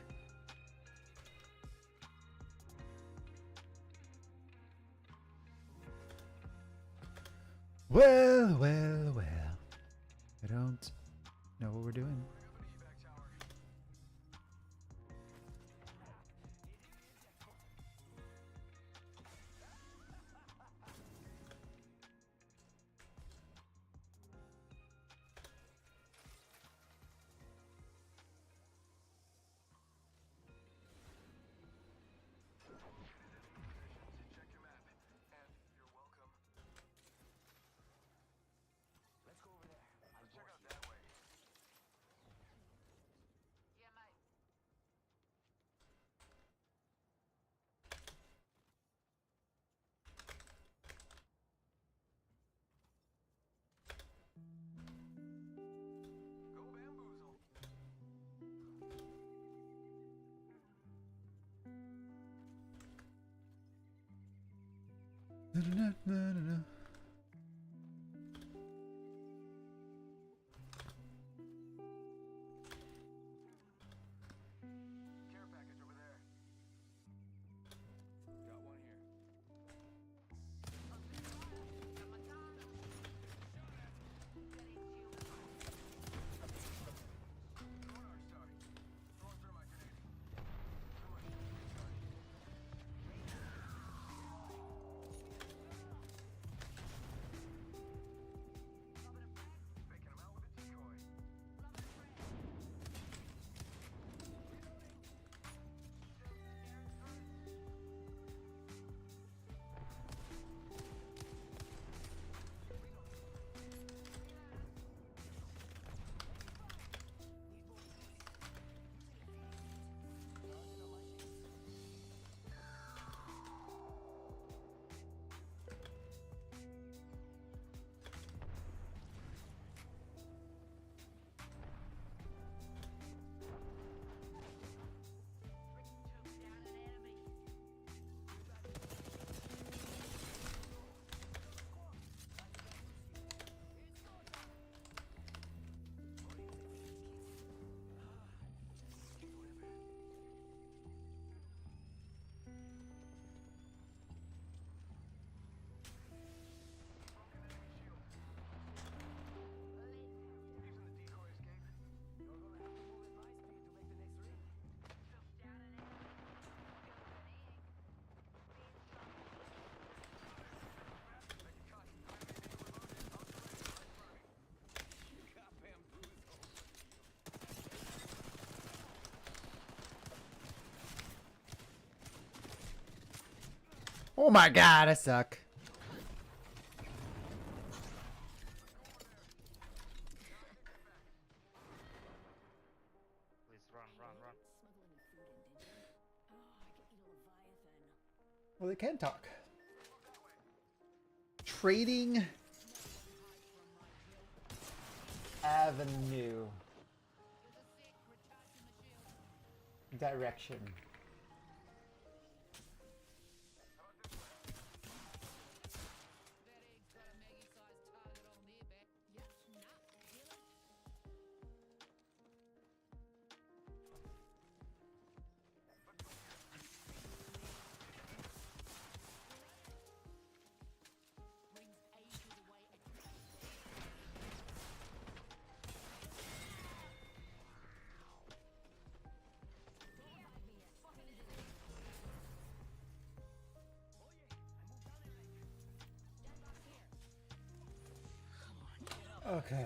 Well, well, well. I don't know what we're doing. Care package over there. Got one here. Sonar starting. Throwing through my grenade. Come on, start. Faking him out with a decoy. Oh my god, I suck. Please run, run, run. Well, they can talk. Trading Avenue. Direction. Okay.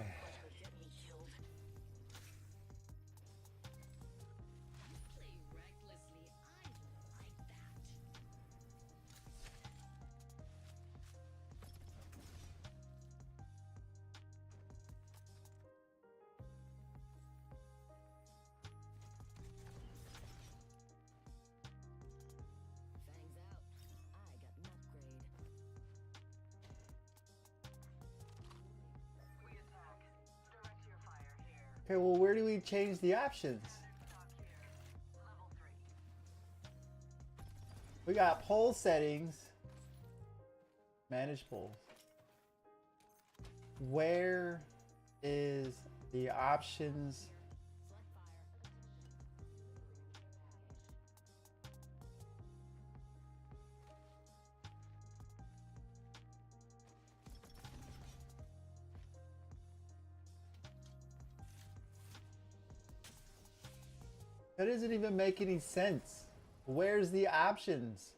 Okay, well, where do we change the options? We got poll settings. Manage polls. Where is the options? That doesn't even make any sense. Where's the options?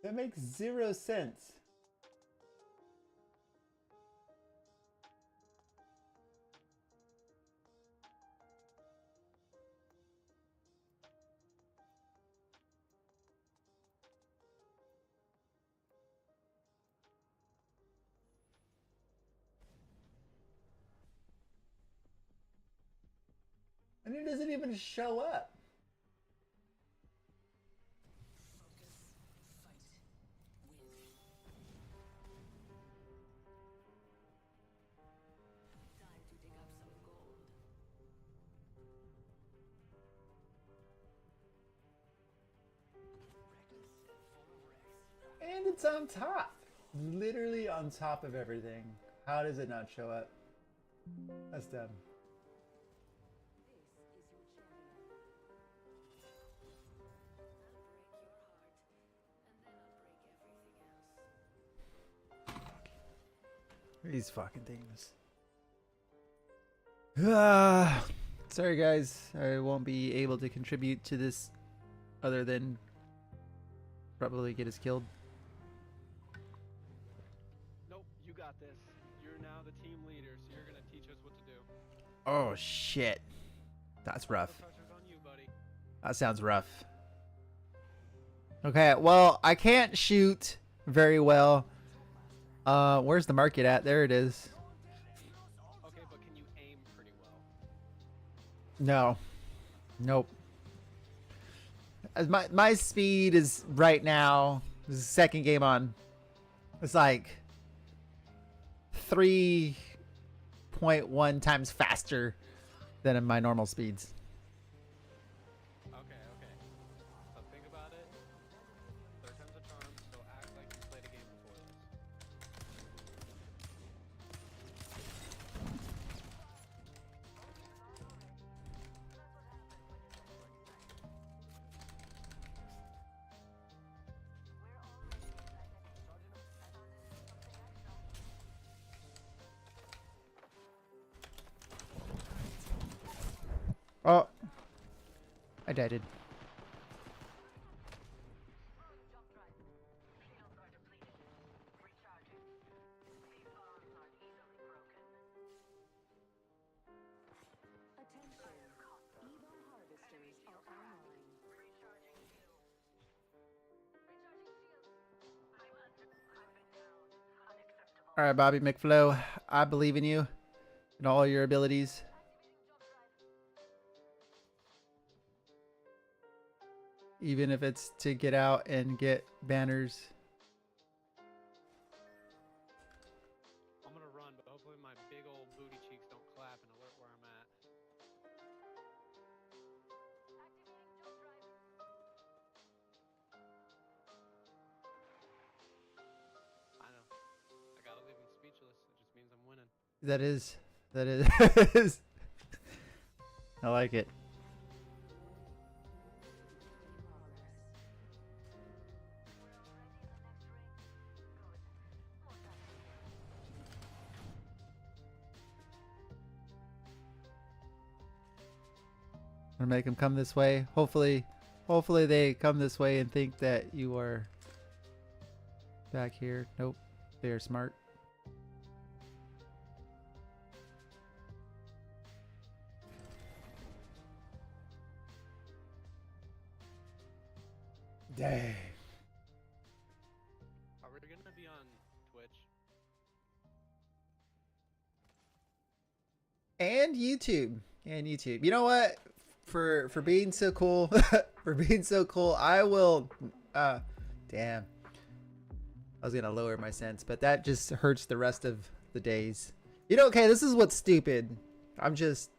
That makes 0 sense. doesn't even show up? And it's on top. Literally on top of everything. How does it not show up? That's dumb. These fucking things. Sorry guys, I won't be able to contribute to this other than probably get us killed. Nope, you got this. You're now the team leader, so you're gonna teach us what to do. Oh shit. That's rough. The pressure's on you, buddy. That sounds rough. Okay, well, I can't shoot very well. Where's the market at? There it is. Okay, but can you aim pretty well? No. Nope. As my speed is right now, this is the second game on. It's like 3.1 times faster than in my normal speeds. Okay. So think about it. Third time's a charm, so act like you played a game before this. Oh. I died. All right, Bobby McFlow, I believe in you and all your abilities. Even if it's to get out and get banners. I'm gonna run, but hopefully my big old booty cheeks don't clap and alert where I'm at. I know. I gotta leave him speechless. It just means I'm winning. That is. I like it. Or make them come this way. Hopefully they come this way and think that you are back here. Nope. They are smart. Dang. Are we gonna be on Twitch? And YouTube. You know what? For being so cool, I will damn. I was gonna lower my sense, but that just hurts the rest of the days. You know, okay, this is what's stupid. I'm just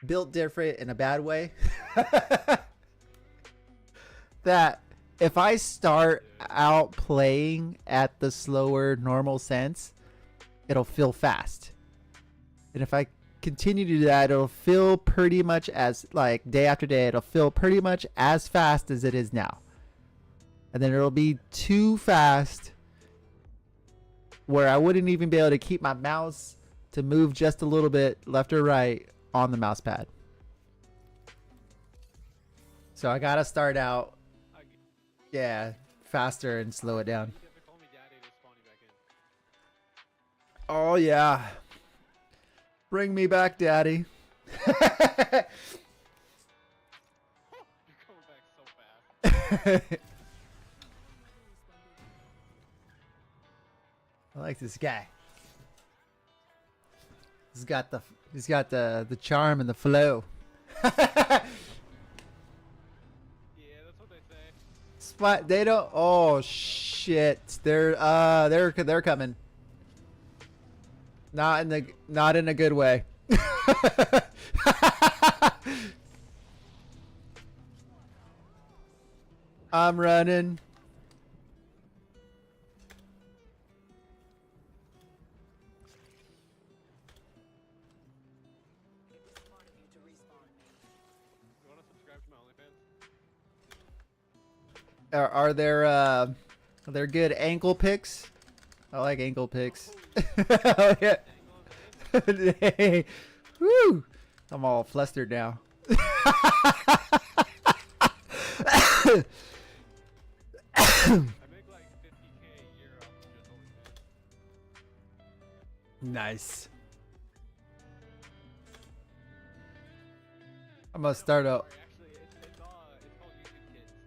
built different in a bad way. That if I start out playing at the slower normal sense, it'll feel fast. And if I continue to do that, it'll feel pretty much as, like, day after day, it'll feel pretty much as fast as it is now. And then it'll be too fast where I wouldn't even be able to keep my mouse to move just a little bit left or right on the mouse pad. So I gotta start out, yeah, faster and slow it down. You have to call me daddy to spawn you back in. Oh yeah. Bring me back, daddy. You're coming back so fast. I like this guy. He's got the charm and the flow. Yeah, that's what they say. Spot. They don't. Oh shit. They're coming. Not in a good way. I'm running. You want to subscribe to my OnlyFans? Are there good ankle picks? I like ankle picks. Oh yeah. Hey. Woo! I'm all flustered now. I make like 50K a year off of just OnlyFans. Nice. I'm gonna start up. Sorry, actually, it's called YouTube Kids.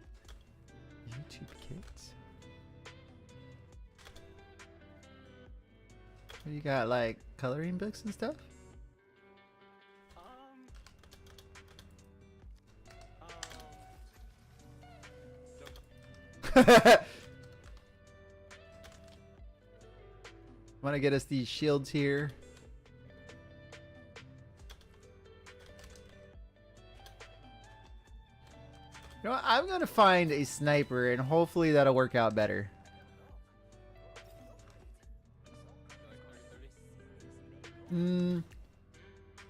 YouTube Kids. What, you got like coloring books and stuff? Don't- Want to get us these shields here? You know what? I'm gonna find a sniper and hopefully that'll work out better.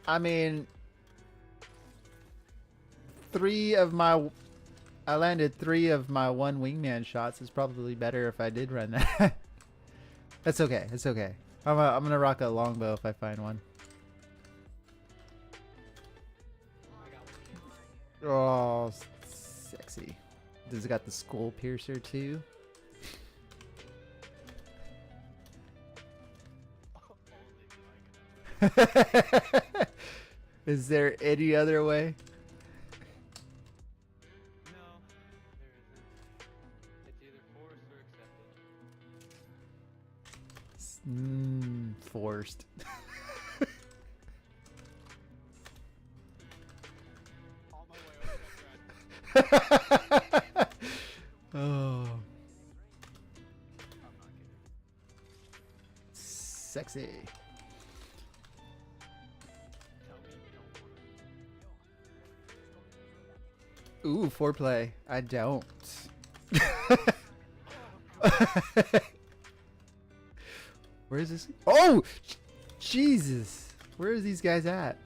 I mean, I landed 3 of my 1 wingman shots. It's probably better if I did run that. That's okay. It's okay. I'm gonna rock a longbow if I find one. Oh, sexy. Does it got the skull piercer too? Is there any other way? No, there isn't. It's either forced or accepted. Forced. On my way over that red. Oh, I'm not kidding. sexy. Tell me you don't want Ooh, foreplay. I don't. Where is this? Oh, Jesus! Where are these guys at?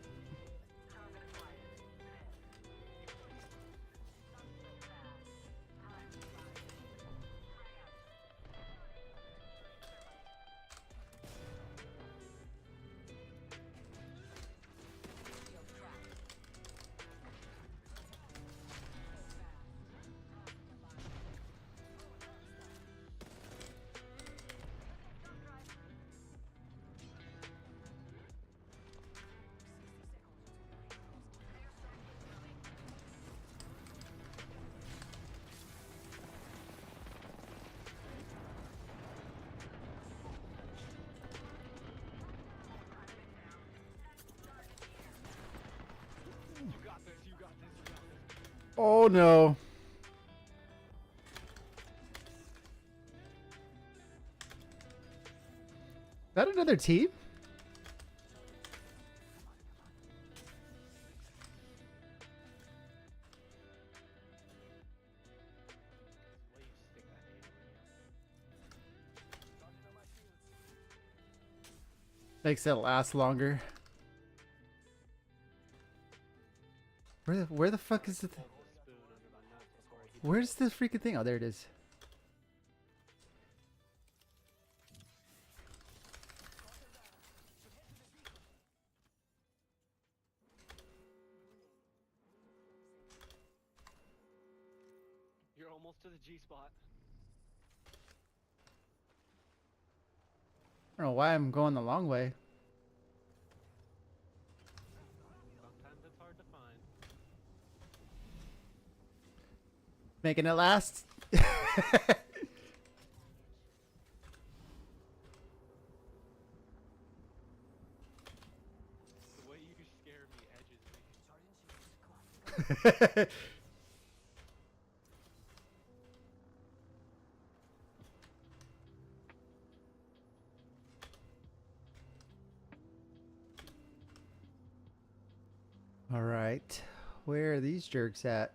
You got this, you got this, you got this. Oh no. That another team? Will you stick that nade in me? Makes it last longer. Where the fuck is the Hold the spoon under my nose before I hit Where's the freaking thing? Oh, there it is. You're almost to the G spot. I don't know why I'm going the long way. Sometimes it's hard to find. Making it last. The way you scare me edges me. All right. Where are these jerks at?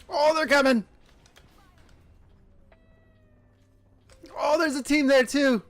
Oh, they're coming! Oh, there's a team there too!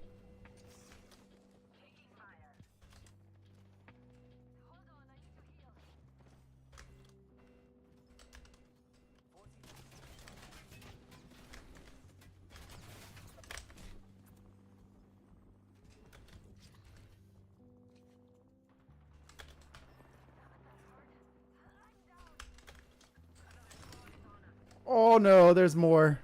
Oh no, there's more.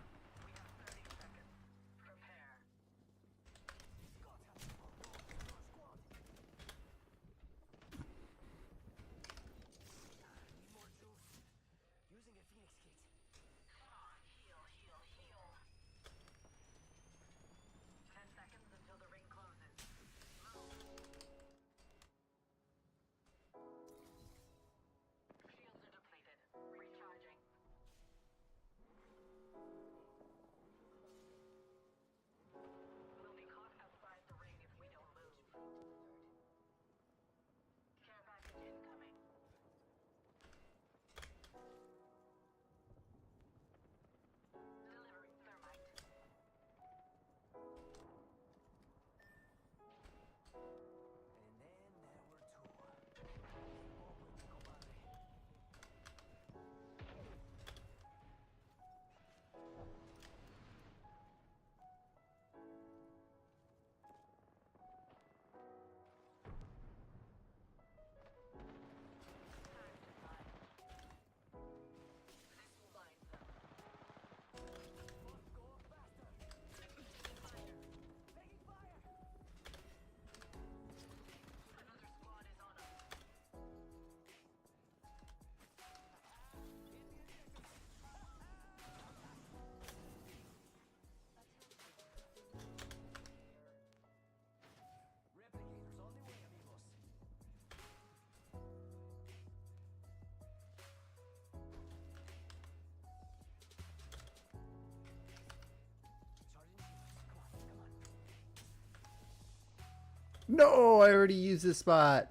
No, I already used this spot.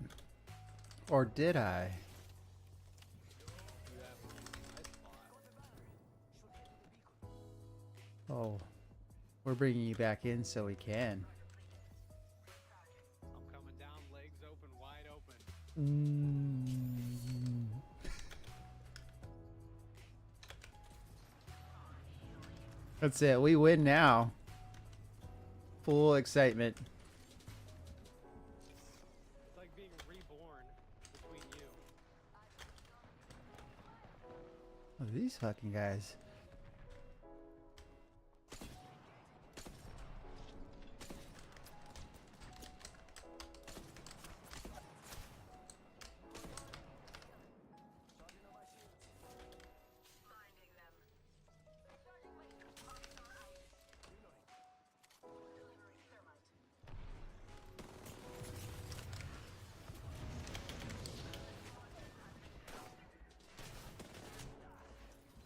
Or did I? You have a nice spot. Oh, we're bringing you back in so we can. I'm coming down, legs open, wide open. That's it. We win now. Full excitement. It's like being reborn between you. Oh, these fucking guys.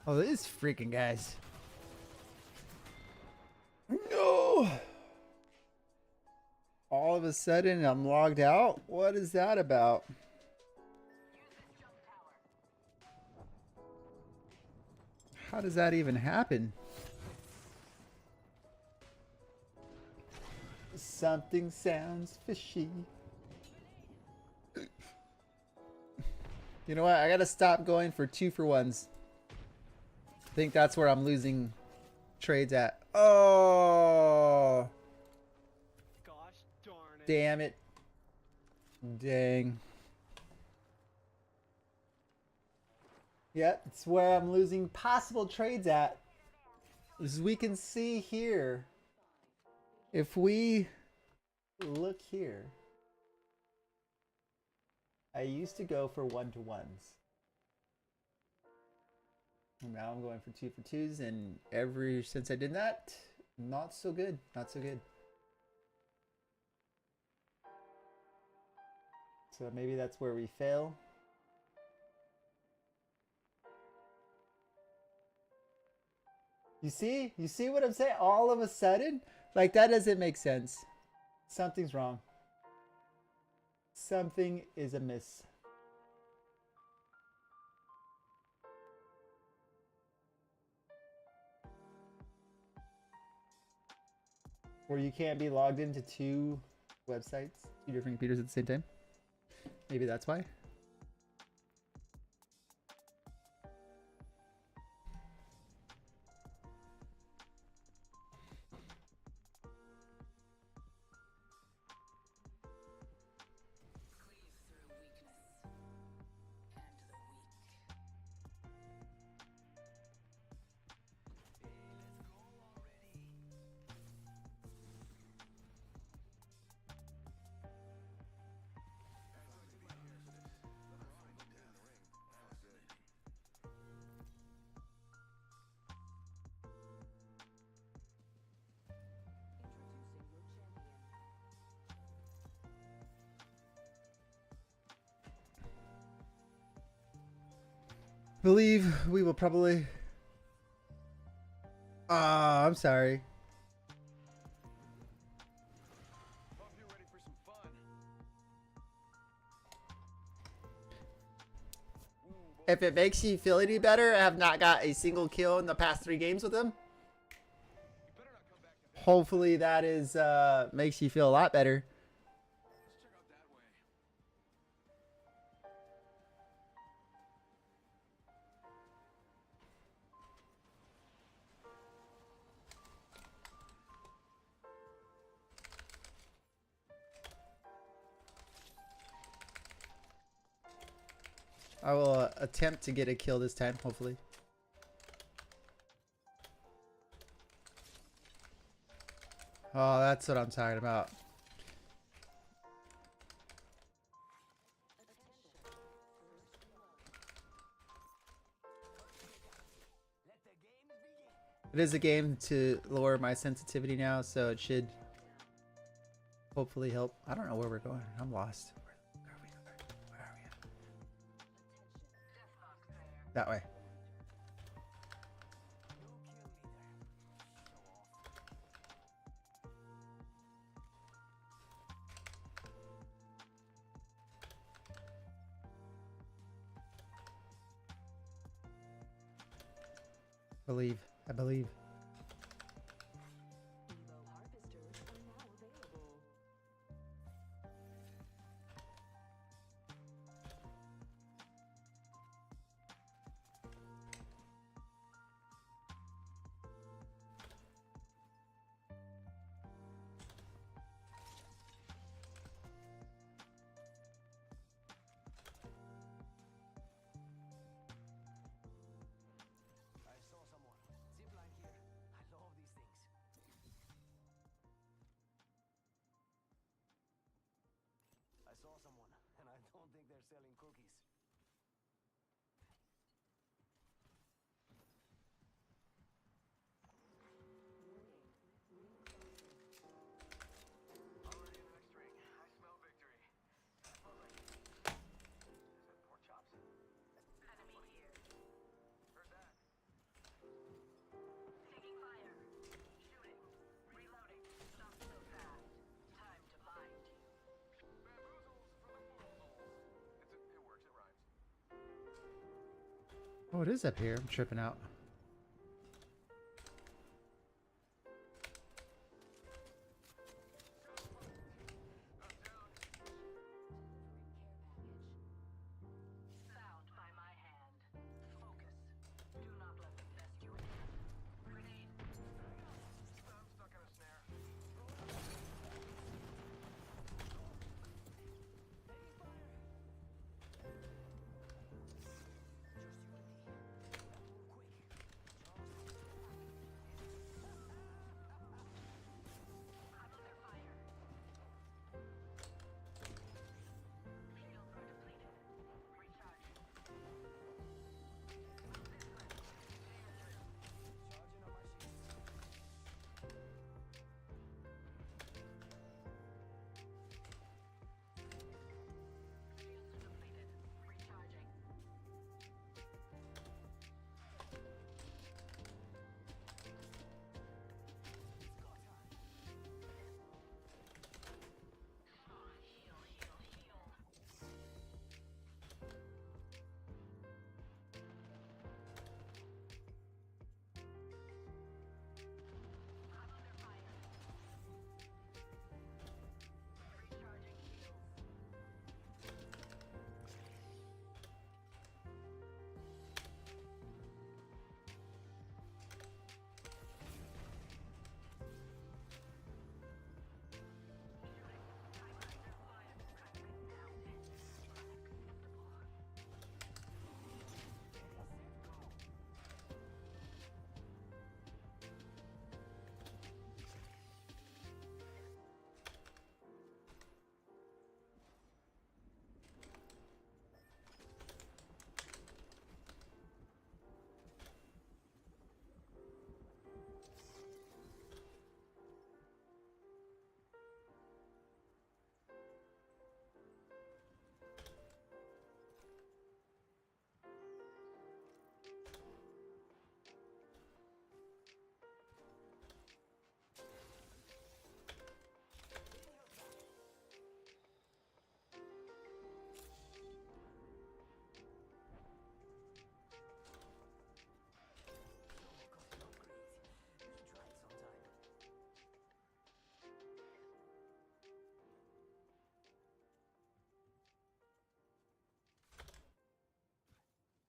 Oh, these freaking guys. No. All of a sudden I'm logged out? What is that about? How does that even happen? Something sounds fishy. You know what? I gotta stop going for 2-for-1s. I think that's where I'm losing trades at. Oh, Gosh darn it. damn it. Dang. Yep, it's where I'm losing possible trades at. As we can see here, if we look here, I used to go for 1-to-1s. Now I'm going for 2-for-2s, and ever since I did that, not so good. Not so good. So maybe that's where we fail. You see? You see what I'm saying? All of a sudden? Like, that doesn't make sense. Something's wrong. Something is amiss. Or you can't be logged into 2 websites, 2 different computers at the same time. Maybe that's why. Believe we will probably. Ah, I'm sorry. Hope you're ready for some fun. If it makes you feel any better, I have not got a single kill in the past 3 games with him. You better not come back to bed. Hopefully that is makes you feel a lot better. Let's check out that way. I will attempt to get a kill this time, hopefully. Oh, that's what I'm talking about. It is a game to lower my sensitivity now, so it should hopefully help. I don't know where we're going. I'm lost. Where are we? Where are we at? That way. Believe. I believe. Emo harvesters are now available. I saw someone. Zip line here. I love these things. I saw someone, and I don't think they're selling cookies. Already in the next ring. I smell victory. Well, like, just had pork chops. Enemy here. Heard that. Oh, it is up here. I'm tripping out. Found by my hand. Focus. Do not let them best you again. Grenade. I'm stuck in a snare. I'm under fire. Shields are depleted. Recharge. Shields are depleted. Recharging. Heal, heal, heal. I'm under fire. Recharging shields.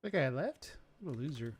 That guy left? What a loser.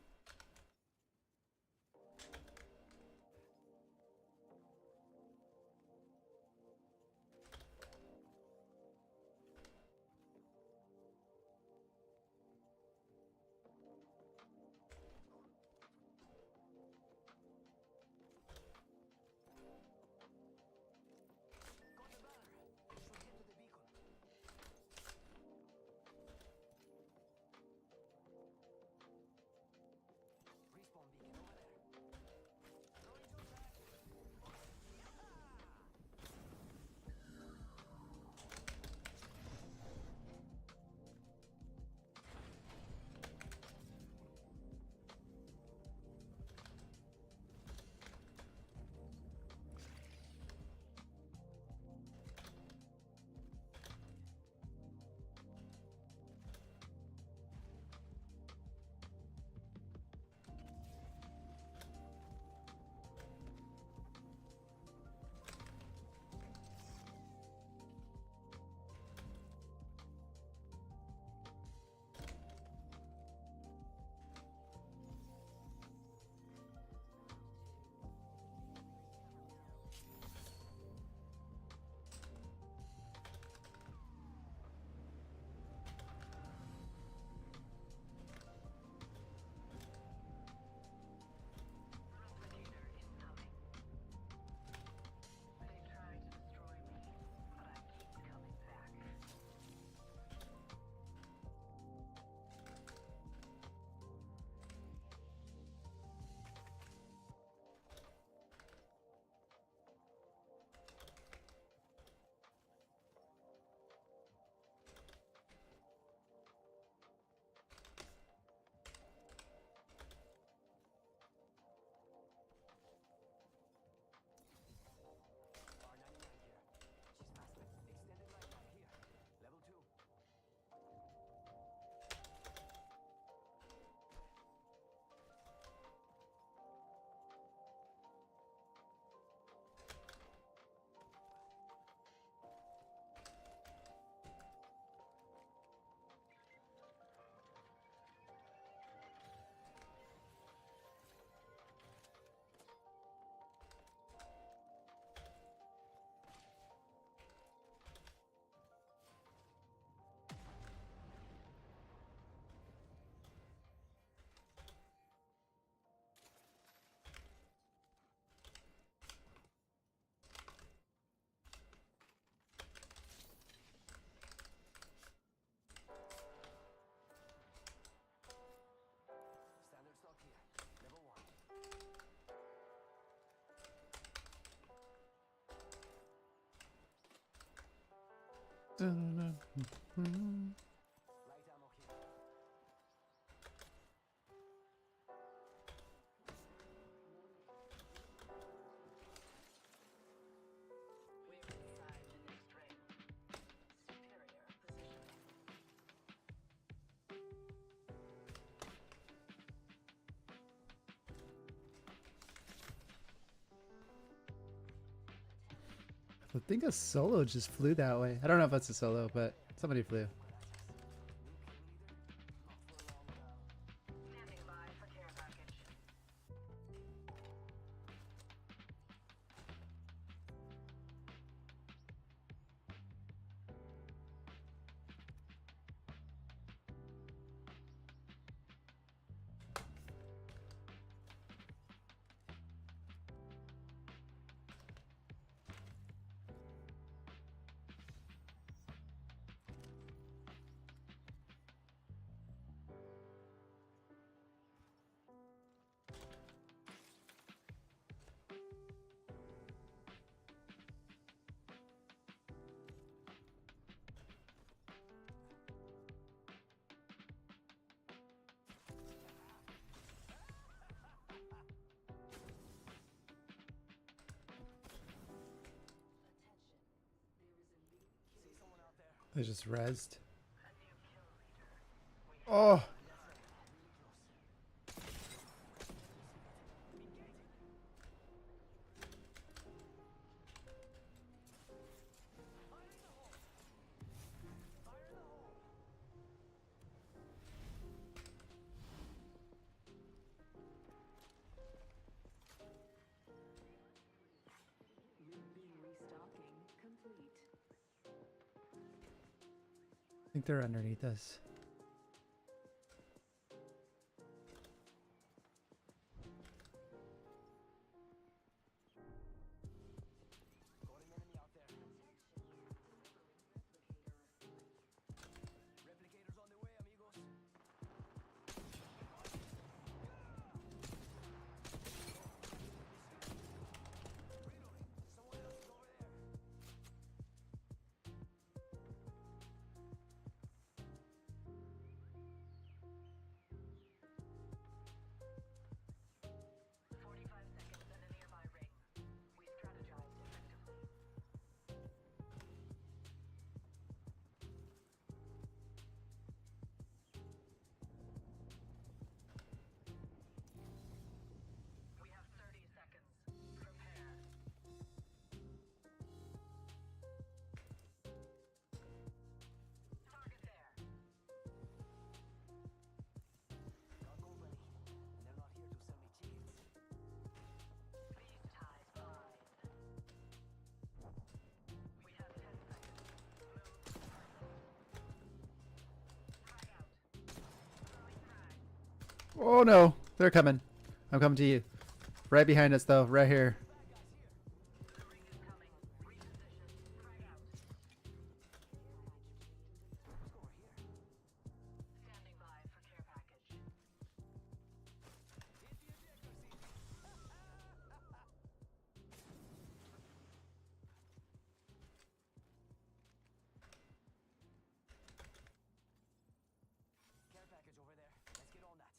We're inside the next ring. Superior positioning. I think a solo just flew that way. I don't know if that's a solo, but somebody flew. Standing by for care package. They just rezzed. A new kill leader. Oh! Restocking complete. I think they're underneath us. Got an enemy out there. Replicators on the way, amigos. Reloading. Someone else is over there. Seconds in a nearby ring. We strategized effectively. We have 30 seconds. Prepare. Target there. Got company. They're not here to sell me tickets. These ties bind. We have 10 seconds. Move. Frag out. Throwing frag. Oh no! They're coming. I'm coming to you. Right behind us though, right here. The ring is coming. Reposition. Frag out. Let's go over here. Standing by for care package. Hit the ejector seat. Care package over there. Let's get on that.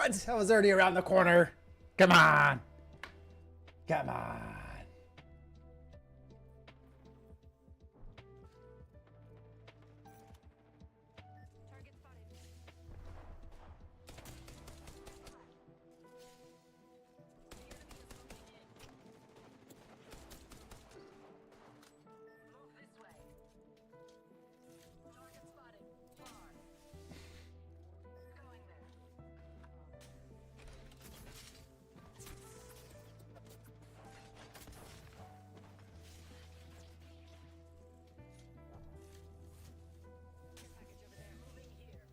What? I was already around the corner. Come on. Come on. Target spotted. The enemy is moving in. Move this way. Target spotted. Far. Going there. Care package over there. Moving here.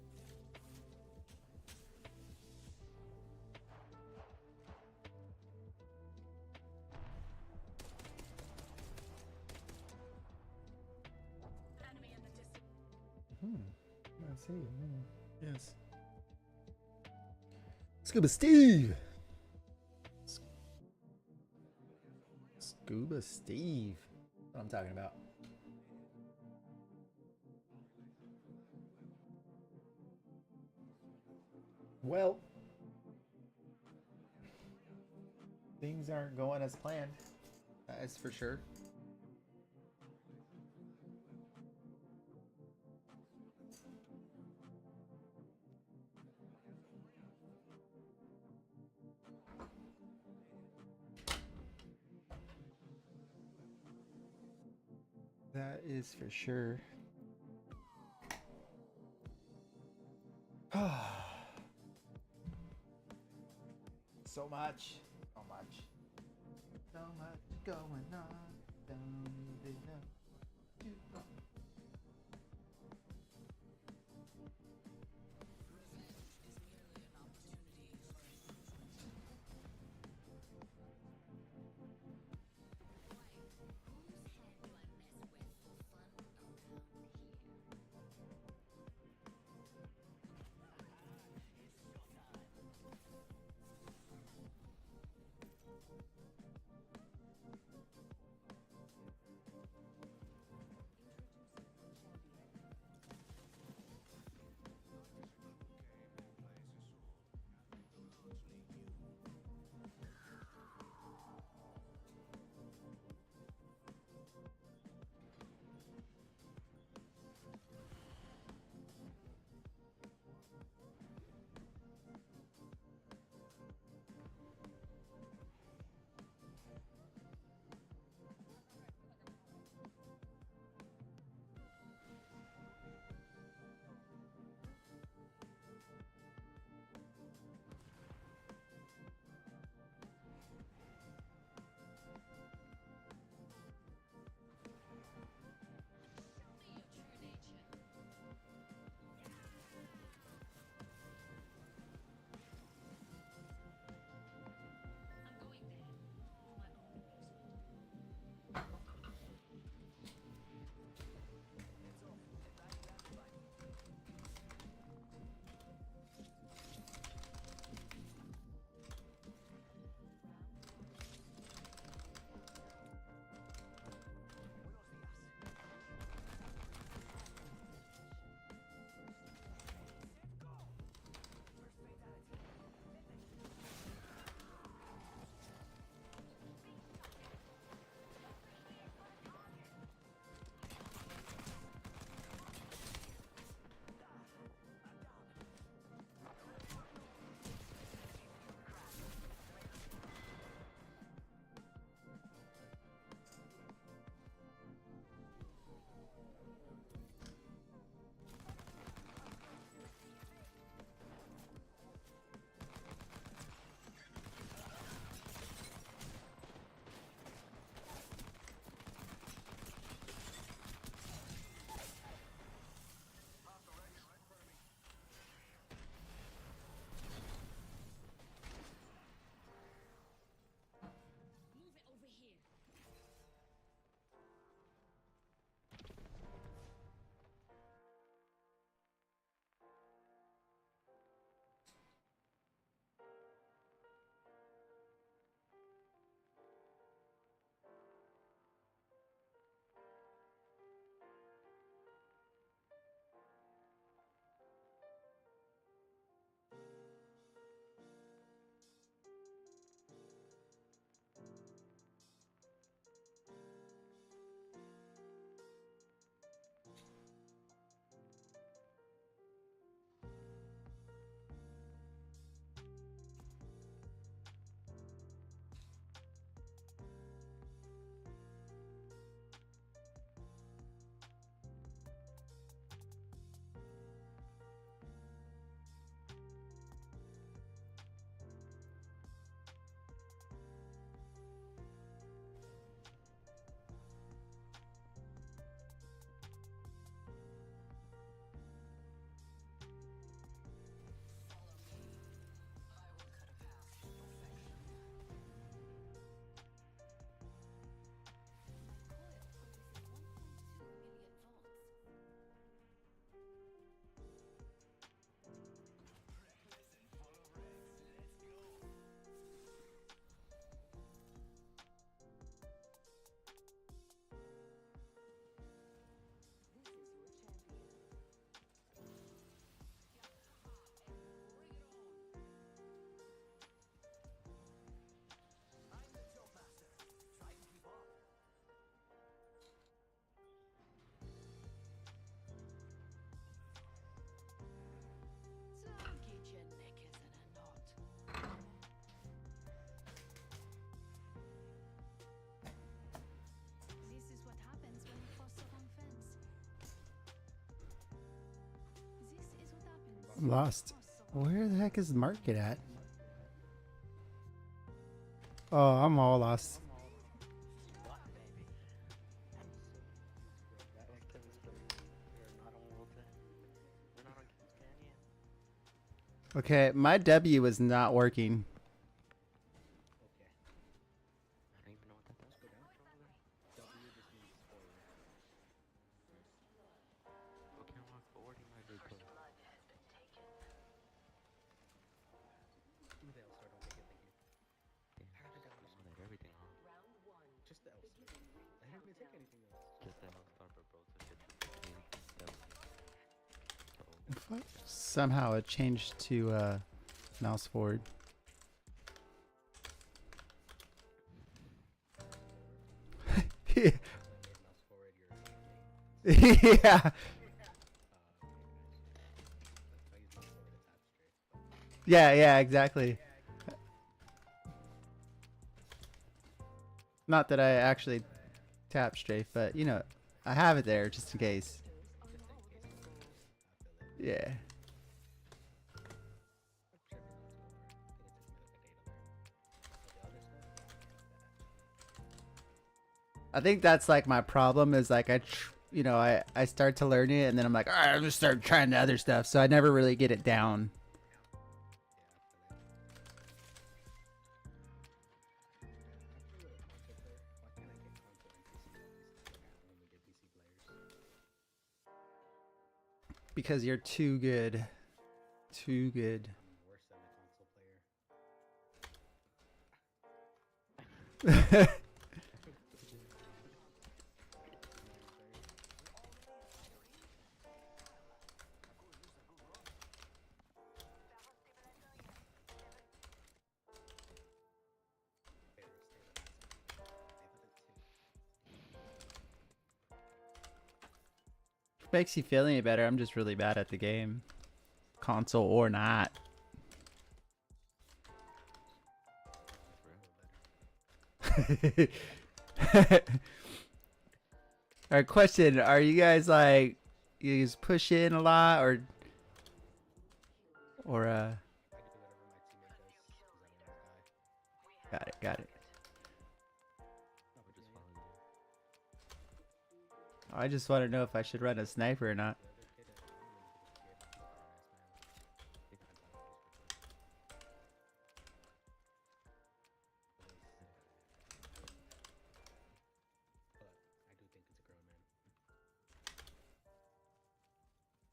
Enemy in the distance. I see. Yes. Scuba Steve. Scuba Steve. That's what I'm talking about. Well, things aren't going as planned. That's for sure. That is for sure. So much. So much. So much going on. Don't even know. I'm lost. Where the heck is the market at? Oh, I'm all lost. What, baby? Don't tell us that we're not on World 10. We're not on King's Canyon. Okay, my W is not working. Okay. I don't even know what that does. Controller. W just means forward. Okay, I'm on forwarding my big club. Give me the L star, don't take it, thank you. Damn, I gotta download everything, huh? Just the L star. I didn't even take anything else. Just the L star, but bro took it to the W. So, Somehow it changed to mouse forward. Yeah. mouse forward, you're Yeah. That's why you use mouse forward to tap straight. Yeah, exactly. Not that I actually tap strafe, but you know, I have it there just in case. Yeah. I think that's like my problem is like I start to learn it and then I'm like, all right, I'm just start trying the other stuff, so I never really get it down. Because you're too good. Too good. Makes you feel any better. I'm just really bad at the game. Console or not. Alright, question. Are you guys like you just push in a lot or got it. I just want to know if I should run a sniper or not.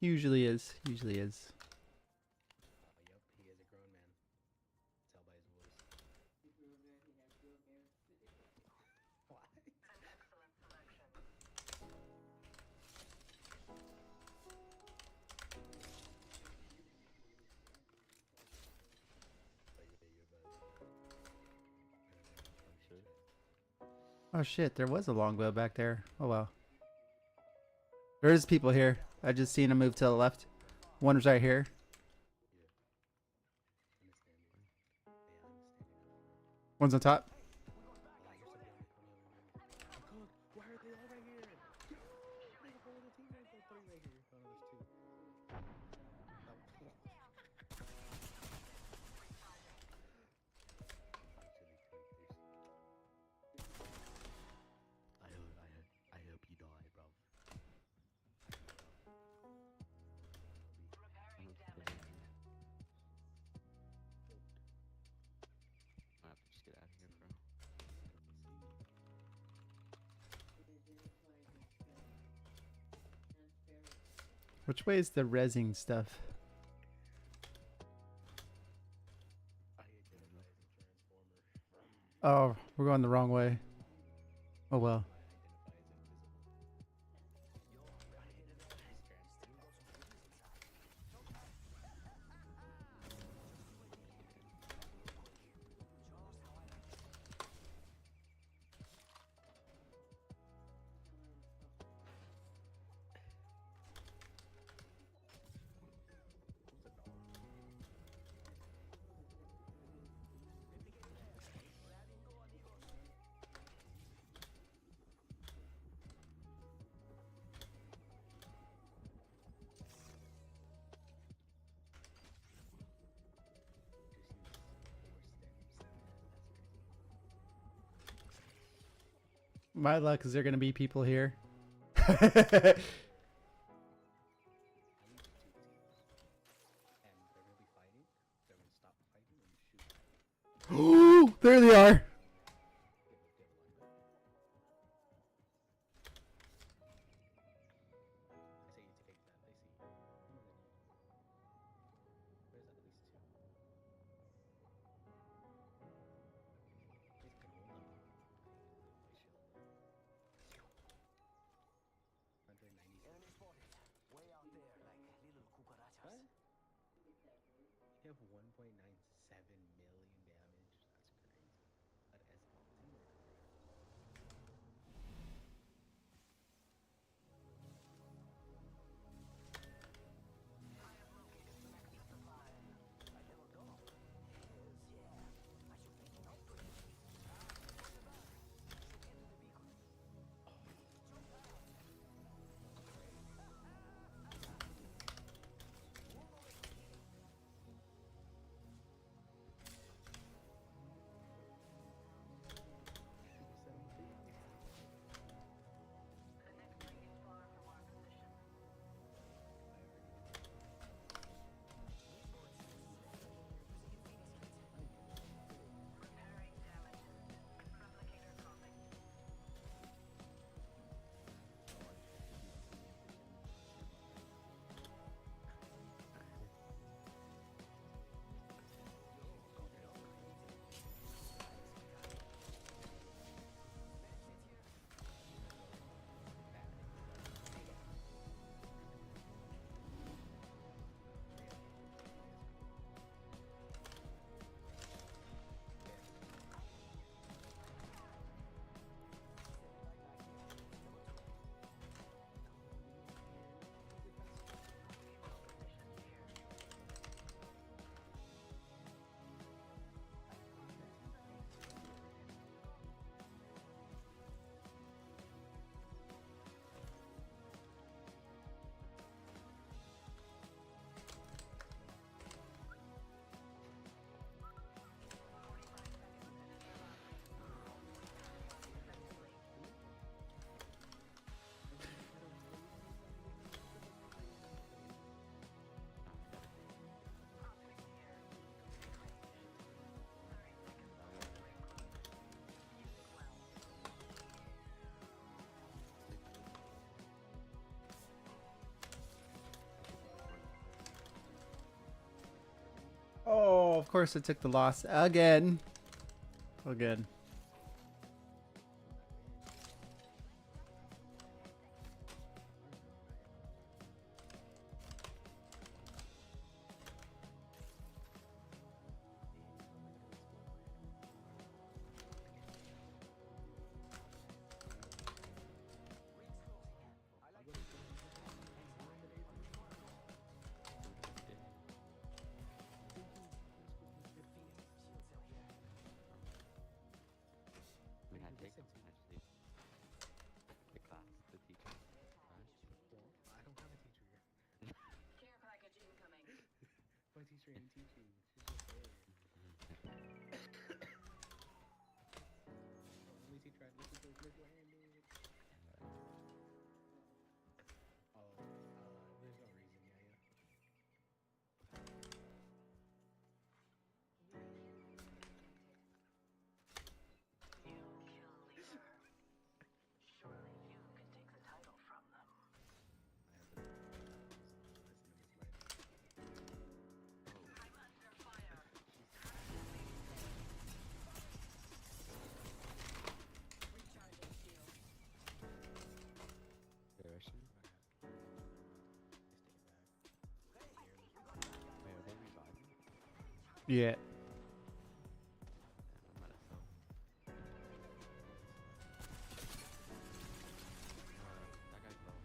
Usually is. Usually is. Yep, he is a grown man. Tell by his voice. Why? Oh shit, there was a longbow back there. Oh well. There's people here. I just seen them move to the left. One was right here. One's on top. Why are they all right here? There's a whole other team right there. Three right here. Oh, no, there's two. I hope you die, bro. I have to just get out of here, bro. Which way is the rezzing stuff? Oh, we're going the wrong way. Oh well. My luck is there gonna be people here. At least 2 teams. And they're gonna be fighting. They're gonna stop fighting and you shoot at them. Oh, there they are. They have a line up. I say you take that. They see you. How many do you know? There's at least 2. At least I can hold them. My shield though. 196. Enemy spotted. Way out there, like little cucarachas. What? You have 1.97 million damage. That's crazy. That SLT or I have located some extra supplies. I never go. Hells yeah. I should make an upgrade. On the back. Should get to the beacon. Jump out. The next ring is far from our position. Repairing damage. Replicator coming. Oh, of course I took the loss again. Again. We had Take taken them, actually. The class, the teacher. Well, I don't have a teacher yet. Care package incoming. My teacher ain't teaching. She's just there. The only teacher I'd listen to is Miss Landon. Oh, there's no reason, yeah. You kill leader. Surely you can take the title from them. I have to listen to Miss Landon. I'm under fire. Recharging shield. Where is she? Let's take it back. Wait, are they reviving? Yeah. Damn, I might have fell. That guy's low.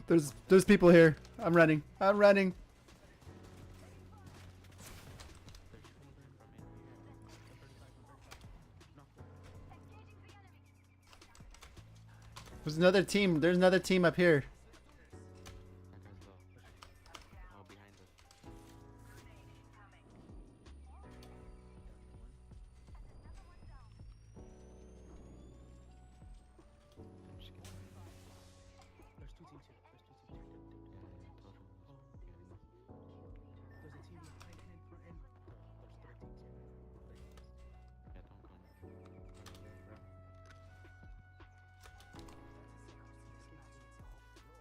There's people here. I'm running. I'm running. They're shooting them from in here. 135, 135. Knocked one. There's another team. There's another team up here. That guy's low. Oh, behind us. I'm just kidding. There's two teams here. There's two teams here. Yeah, told you. Oh. Behind us. There's a team behind and in front and there's three teams here. Three teams. Yeah, don't come. Run.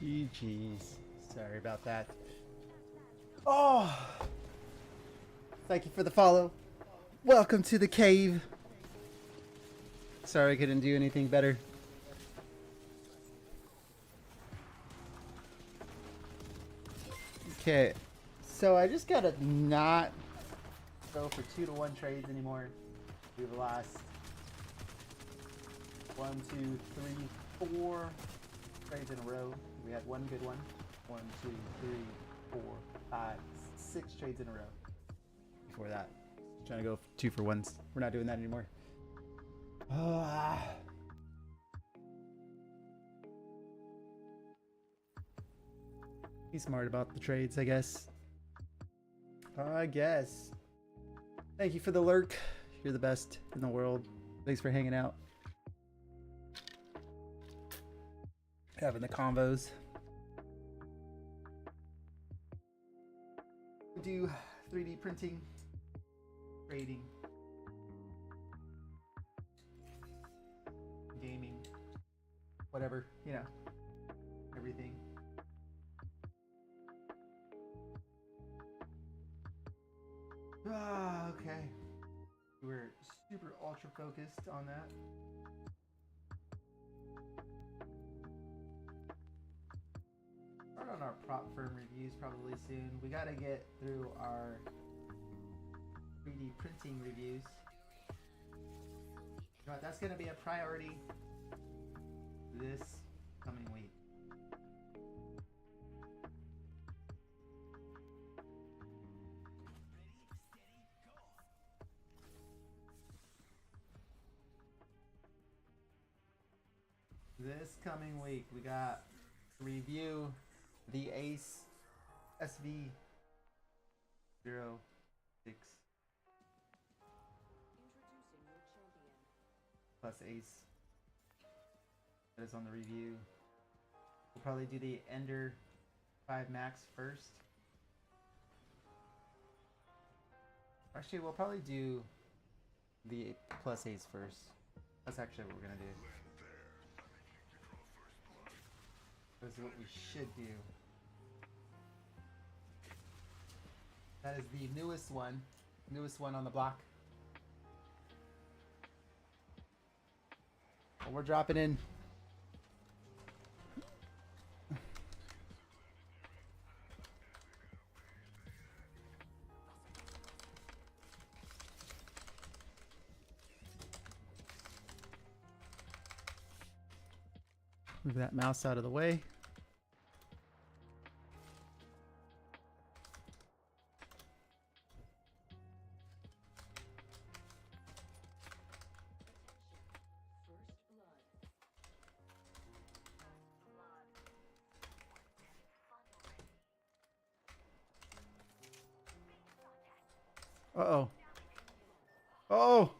GG's. Sorry about that. Oh! Thank you for the follow. Welcome to the cave. Sorry I couldn't do anything better. Okay. So I just gotta not go for 2-to-1 trades anymore. We've lost 1, 2, 3, 4 trades in a row. We had one good one. 1, 2, 3, 4, 5, 6 trades in a row. Before that, trying to go 2-for-1s. We're not doing that anymore. Be smart about the trades, I guess. Thank you for the lurk. You're the best in the world. Thanks for hanging out. Having the convos. We do 3D printing, trading, gaming, whatever, you know, everything. Okay. We're super ultra focused on that. Start on our prop firm reviews probably soon. We gotta get through our 3D printing reviews. You know what, that's gonna be a priority this coming week. This coming week, we got to review the Ace SV 06 plus Ace. That is on the review. We'll probably do the Ender 5 Max first. Actually, we'll probably do the plus Ace first. That's actually what we're gonna do. This is what we should do. That is the newest one on the block. Well, we're dropping in. Move that mouse out of the way. Uh-oh. Oh!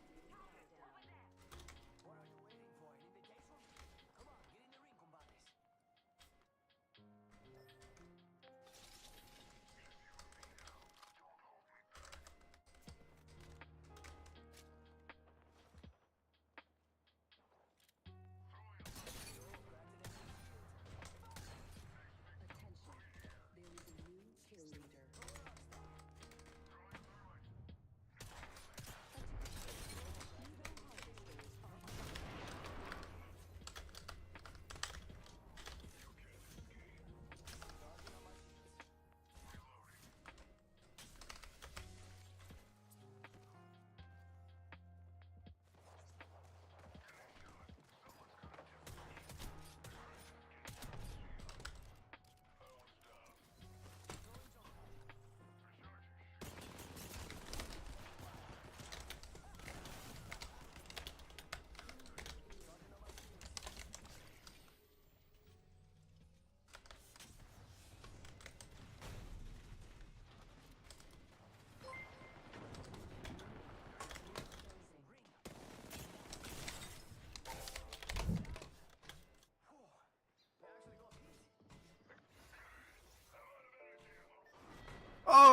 Oh!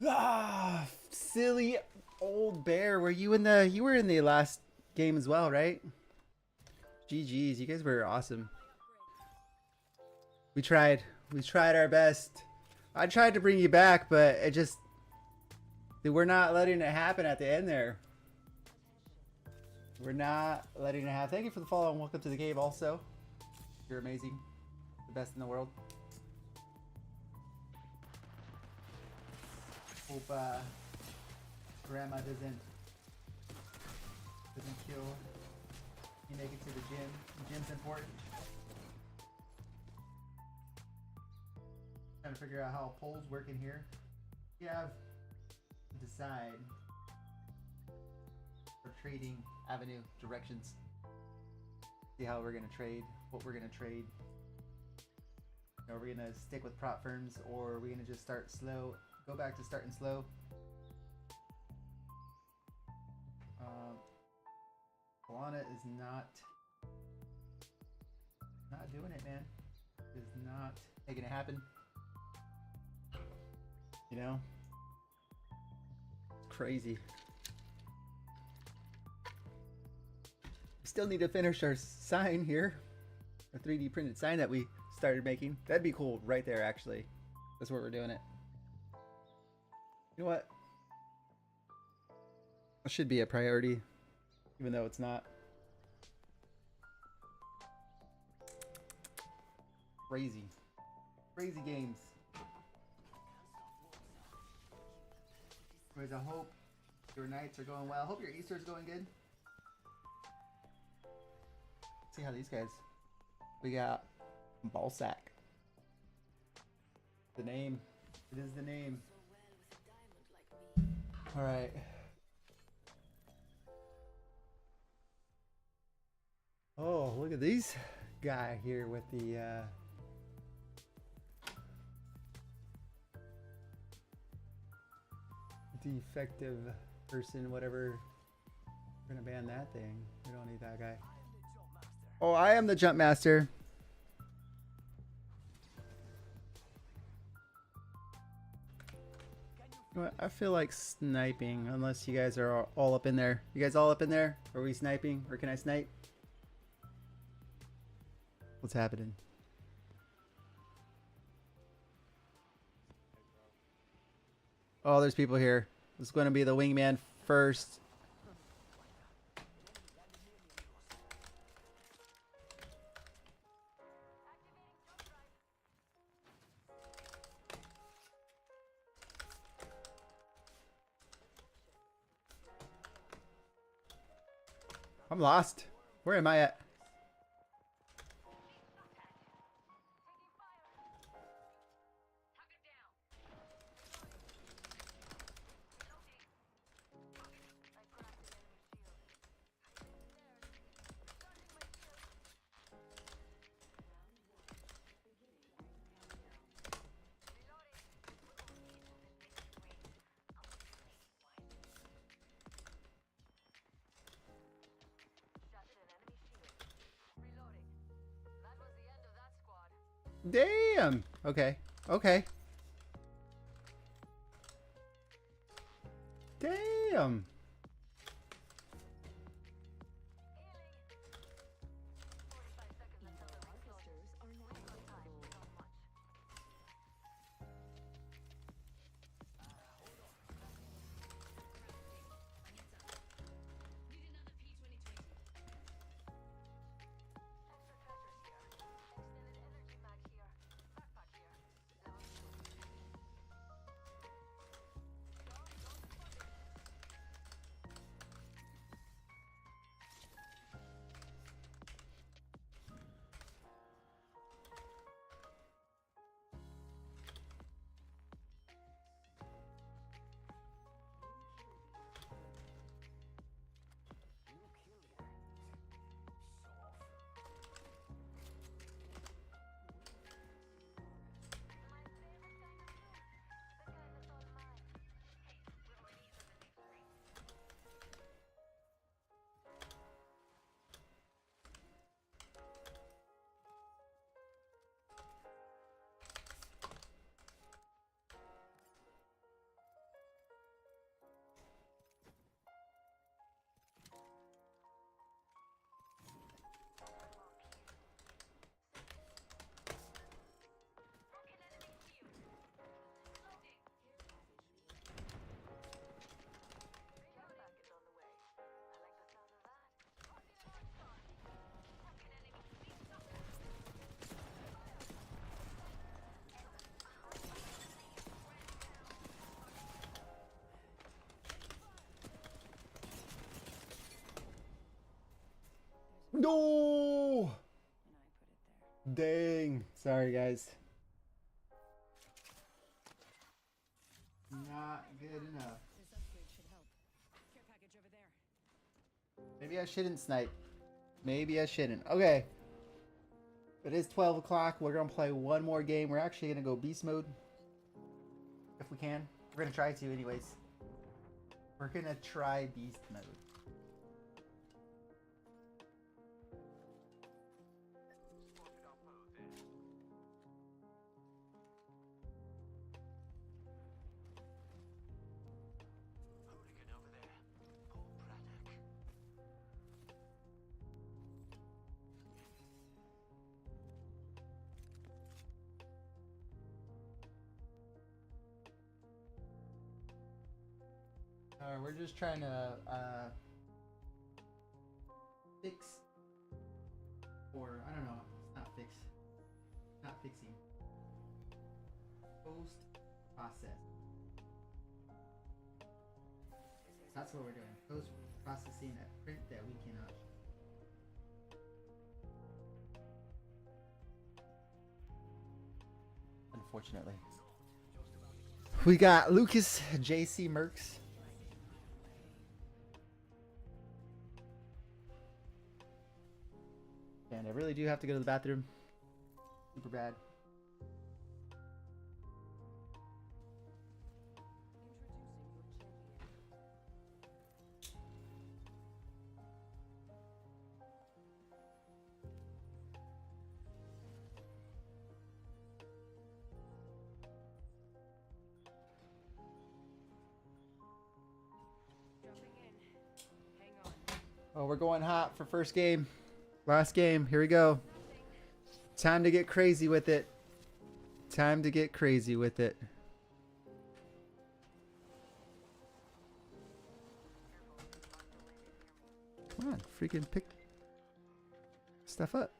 Ah, silly old bear. You were in the last game as well, right? GG's, you guys were awesome. We tried our best. I tried to bring you back, but it just, we're not letting it happen at the end there. We're not letting it happen. Thank you for the follow and welcome to the game also. You're amazing. The best in the world. Hope grandma doesn't kill you. Make it to the gym. The gym's important. Trying to figure out how polls work in here. We have to decide for trading avenue directions. See how we're gonna trade, what we're gonna trade. Are we gonna stick with prop firms, or are we gonna just start slow? Go back to starting slow. Alana is not doing it, man. Is not making it happen. You know? It's crazy. We still need to finish our sign here. Our 3D printed sign that we started making. That'd be cool right there, actually. That's where we're doing it. You know what? That should be a priority, even though it's not. Crazy. Crazy games. Anyways, I hope your nights are going well. I hope your Easter's going good. Let's see how these guys. We got Ballsack. The name. It is the name. Alright. Oh, look at these guy here with the defective person, whatever. We're gonna ban that thing. We don't need that guy. Oh, I am the jump master. You know what? I feel like sniping, unless you guys are all up in there. You guys all up in there? Are we sniping, or can I snipe? What's happening? Oh, there's people here. It's going to be the wingman first. I'm lost. Where am I at? Damn. Okay. Okay. Damn. No! And I put it there. Dang. Sorry, guys. Not good enough. This upgrade should help. Care package over there. Maybe I shouldn't snipe. Maybe I shouldn't. Okay. It is 12 o'clock. We're going to play one more game. We're actually going to go beast mode. If we can. We're going to try to anyways. We're going to try beast mode. We're just trying to fix, or I don't know, it's not fix, not fixing, post process. That's what we're doing, post processing that print that we cannot. Unfortunately. We got Lucas, JC Mercs. And I really do have to go to the bathroom. Super bad. Jumping in. Hang on. Oh, we're going hot for first game. Last game. Here we go. Time to get crazy with it. Time to get crazy with it. Come on, freaking pick stuff up.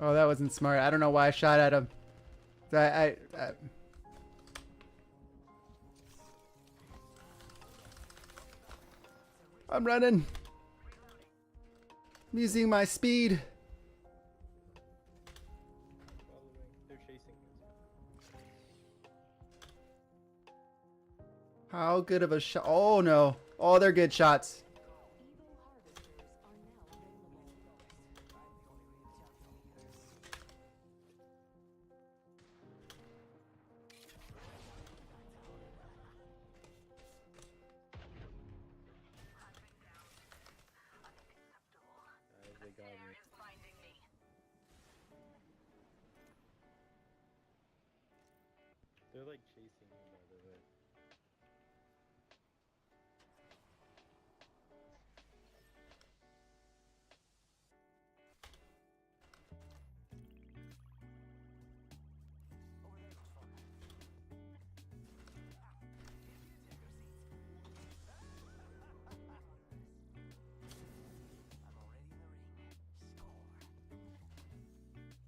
Oh, that wasn't smart. I don't know why I shot at him. I'm running. I'm using my speed. They're chasing How good of a shot? Oh no. Oh, they're good shots. They got me. They're like chasing me by the way.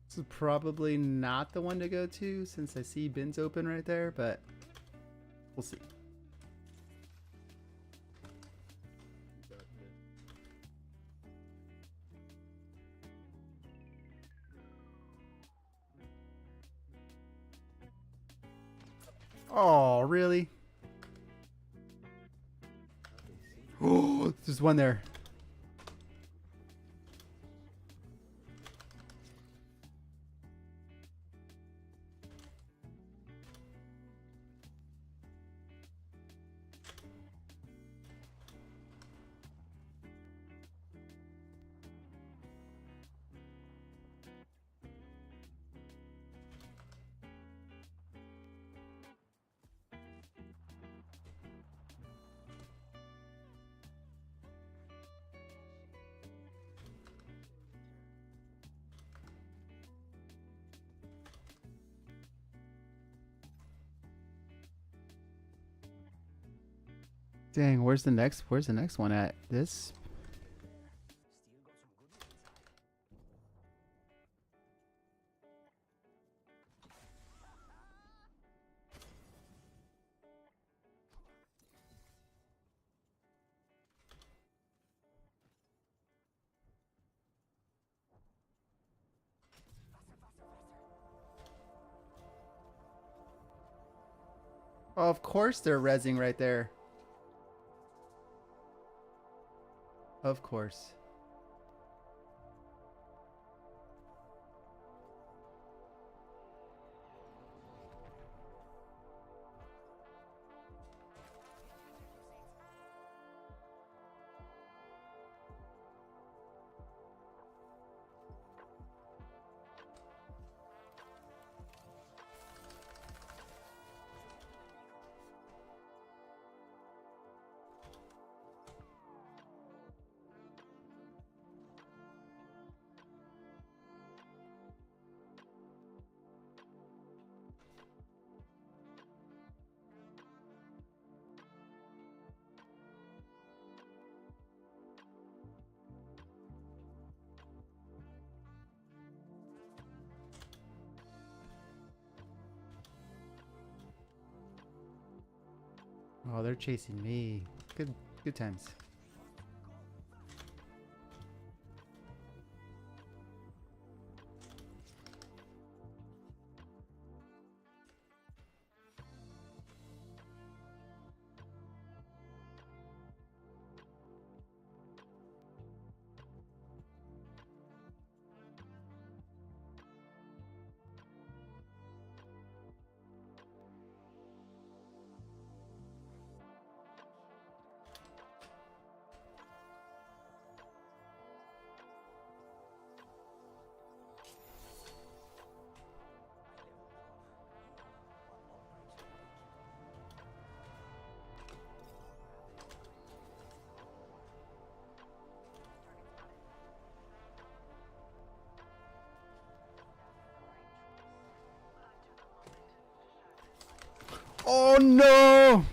This is probably not the one to go to since I see bins open right there, but we'll see. Got this. Oh, really? Oh, there's one there. Dang, where's the next one at? This? Oh, of course they're rezzing right there. Of course. Oh, they're chasing me. Good times. Oh no!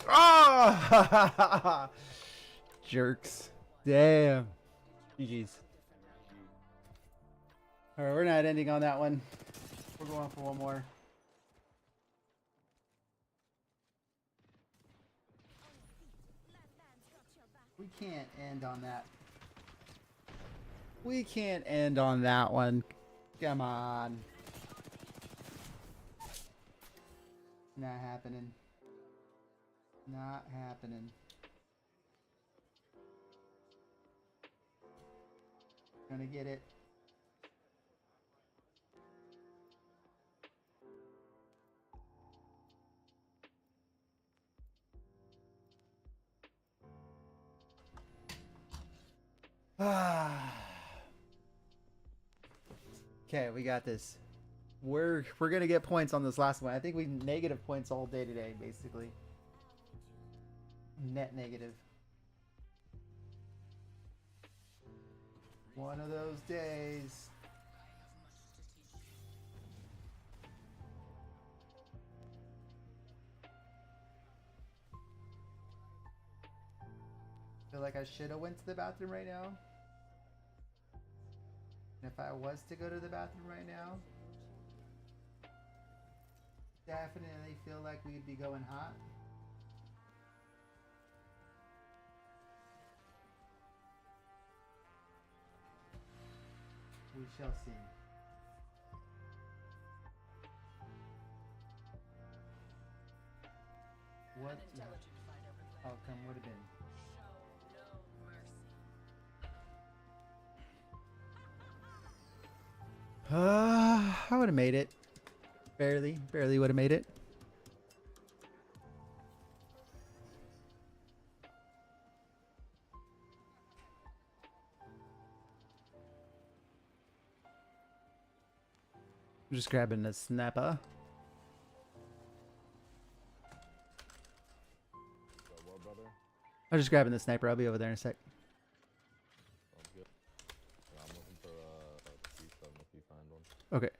Oh! Jerks. Damn. GG's. Alright, we're not ending on that one. We're going for one more. We can't end on that. We can't end on that one. Come on. Not happening. Not happening. Gonna get it. Okay, we got this. We're gonna get points on this last one. I think we negative points all day today, basically. Net negative. One of those days. Feel like I should have went to the bathroom right now. And if I was to go to the bathroom right now, definitely feel like we'd be going hot. We shall see. what the outcome would have been. I would have made it. Barely would have made it. I'm just grabbing a snapper. What, brother? I'm just grabbing the sniper. I'll be over there in a sec. Sounds good. Yeah, I'm looking for a P7 if you find one. Okay.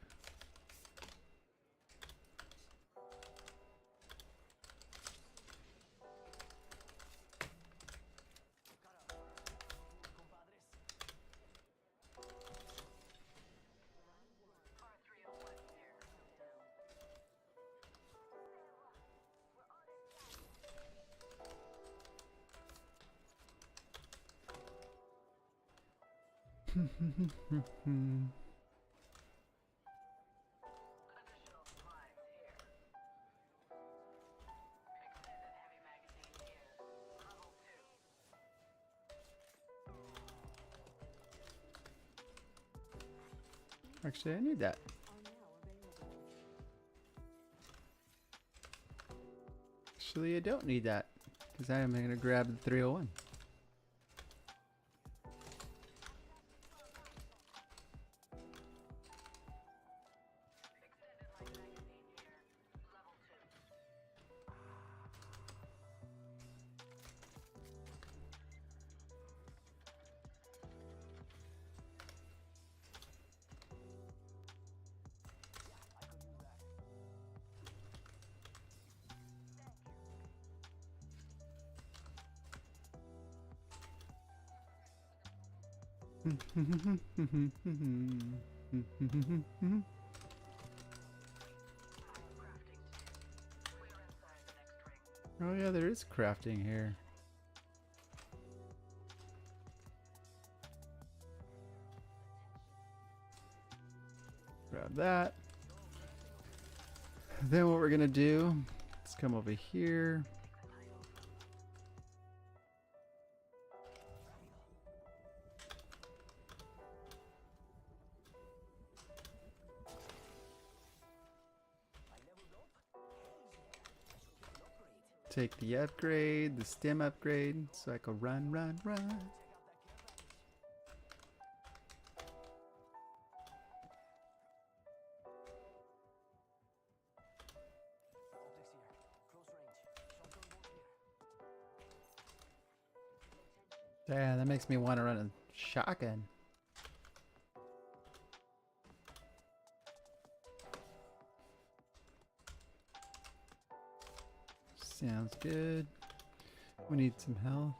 Actually, I need that. Actually, I don't need that because I am going to grab the 301. Oh yeah, there is crafting here. Grab that. Then what we're gonna do, let's come over here. Take the upgrade, the stem upgrade, so I can run. Damn, that makes me want to run a shotgun. Sounds good. We need some health.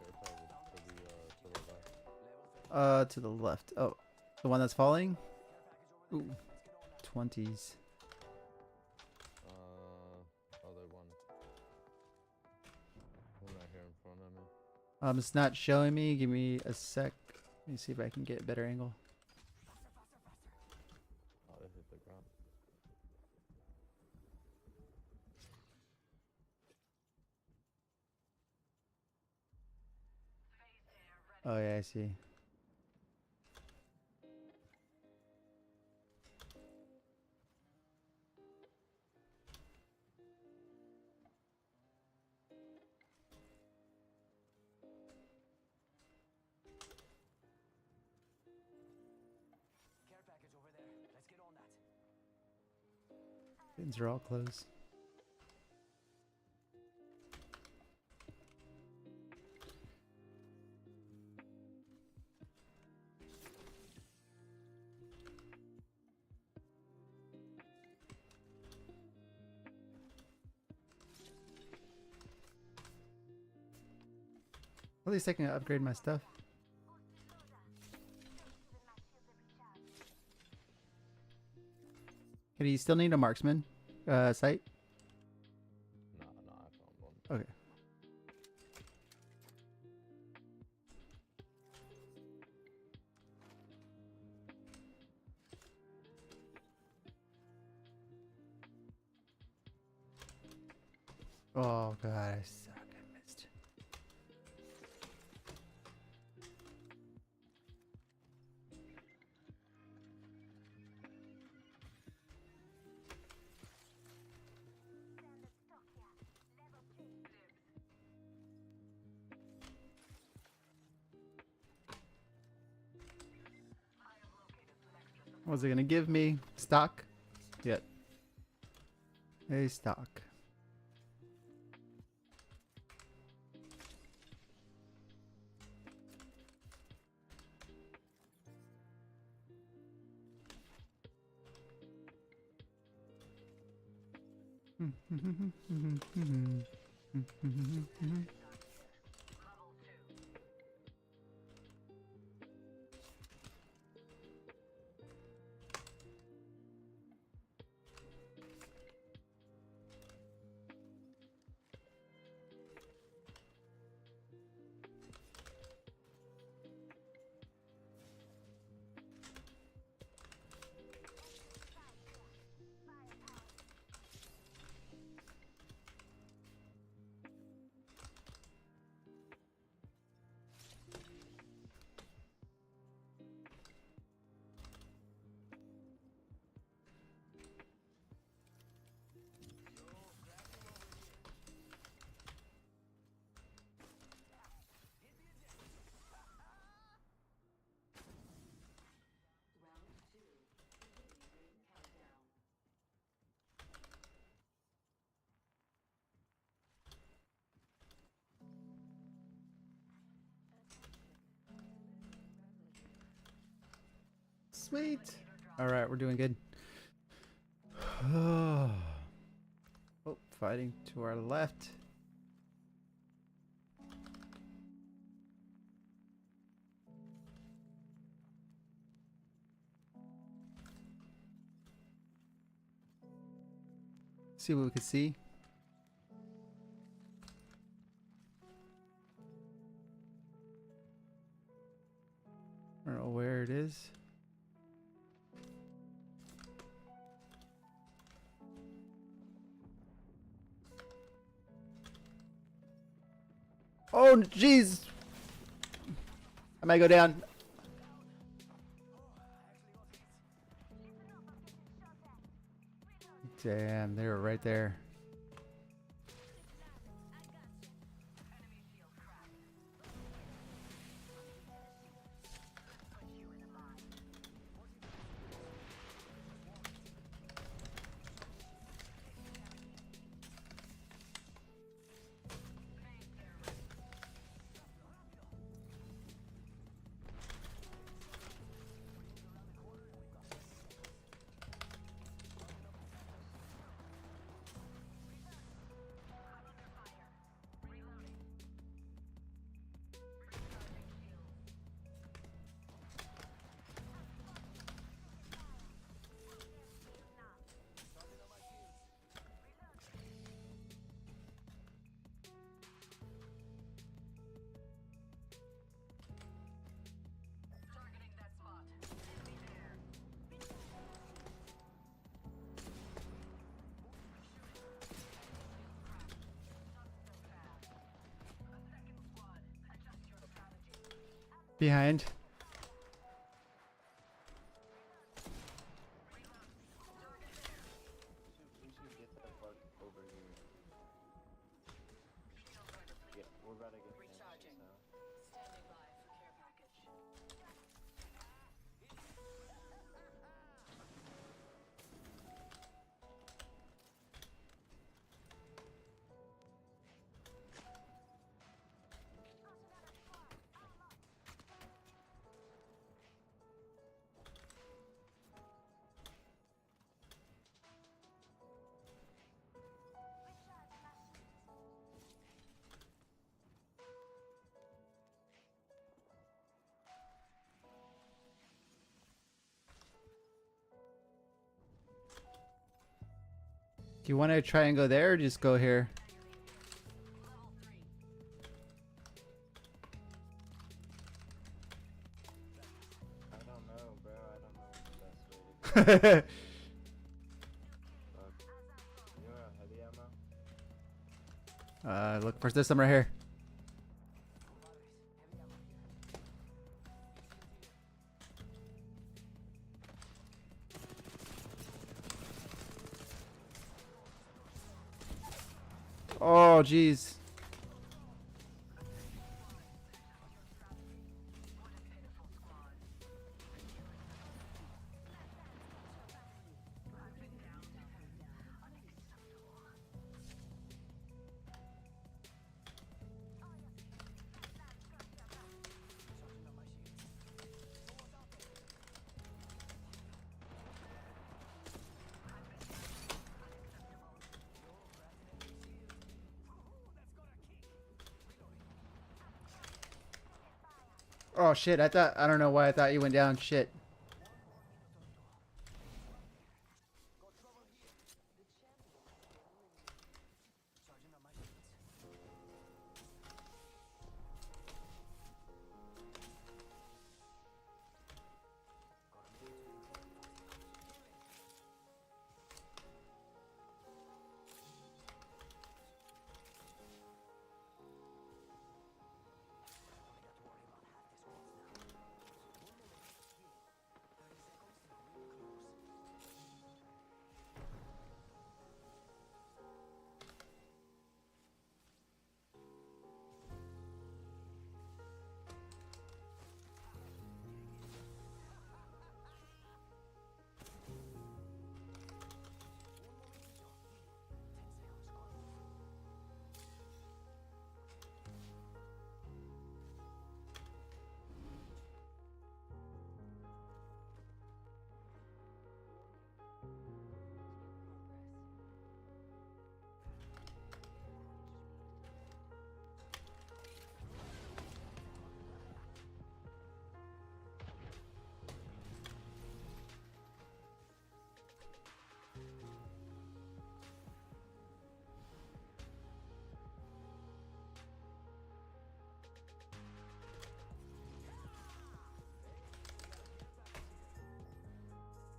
To the left. Oh, the one that's falling? Ooh, 20s. Other one. One right here in front of me. It's not showing me. Give me a sec. Let me see if I can get a better angle. Oh, it hit the ground. Oh yeah, I see. Care package over there. Let's get on that. Bins are all closed. At least I can upgrade my stuff. Do you still need a marksman sight? Nah, I found one. Okay. Oh god, I suck. I missed. What's it gonna give me? Stock? Yep. A stock. Sweet. All right, we're doing good. Oh, fighting to our left. See what we can see. I don't know where it is. Oh, jeez. I might go down. Damn, they were right there. Behind. We should get the fuck over here. Yeah, we're about to get finished now. Standing by for care package. Do you want to try and go there or just go here? I don't know, bro. I don't know what's the best way to go. Fuck. You have heavy ammo? look for system right here. Oh, jeez. Oh shit, I don't know why I thought you went down. Shit.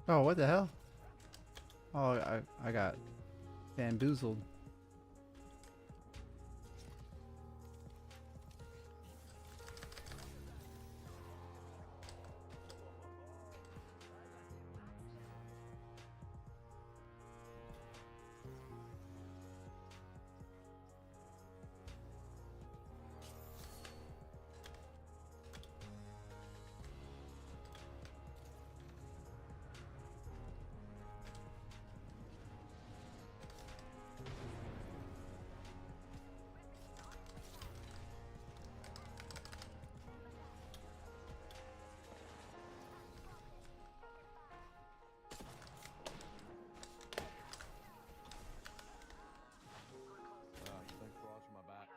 Oh, what the hell? Oh, I got bamboozled. Thanks for watching my back.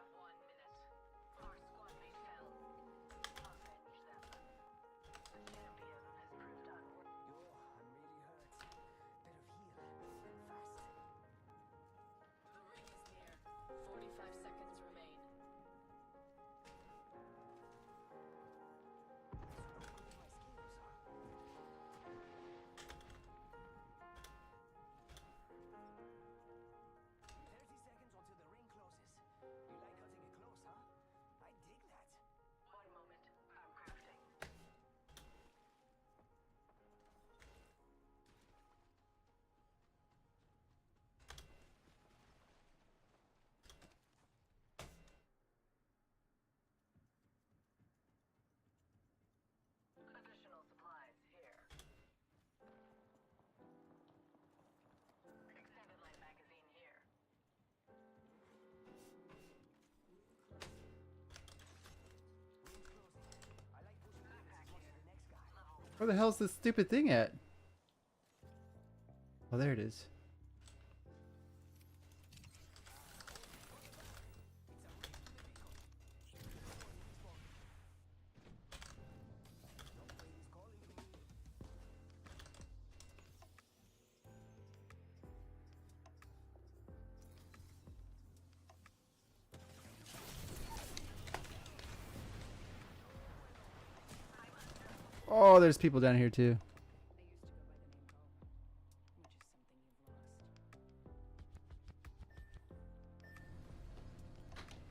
The ring is near. 45 seconds remain. Additional supplies here. Extended light magazine here. Where the hell's this stupid thing at? Oh, there it is. Oh, there's people down here too. I used to go by the name Bo, which is something you've lost.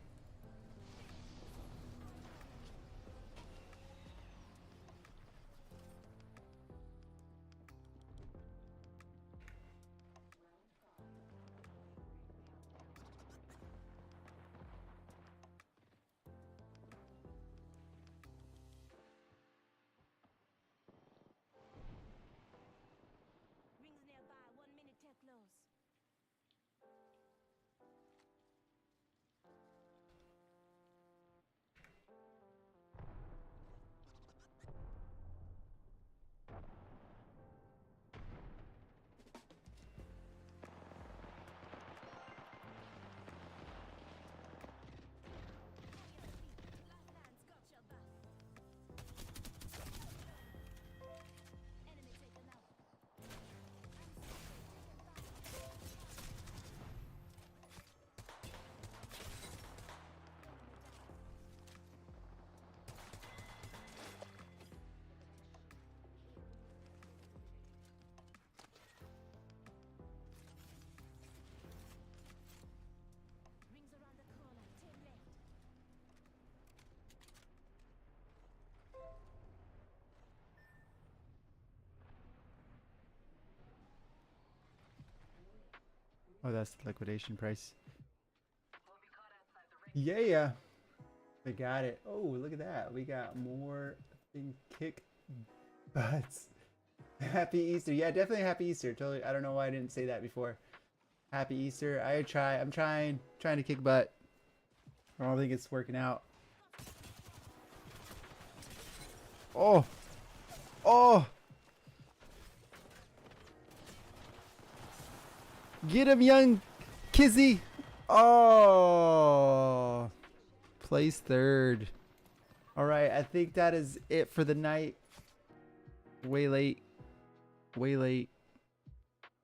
Oh, that's the liquidation price. Yeah. We got it. Oh, look at that. We got more thing kick butts. Happy Easter. Yeah, definitely happy Easter. Totally. I don't know why I didn't say that before. Happy Easter. I'm trying to kick butt. I don't think it's working out. Oh. Oh. Get him, young Kizzy. Oh. Place third. All right, I think that is it for the night. Way late. Way late.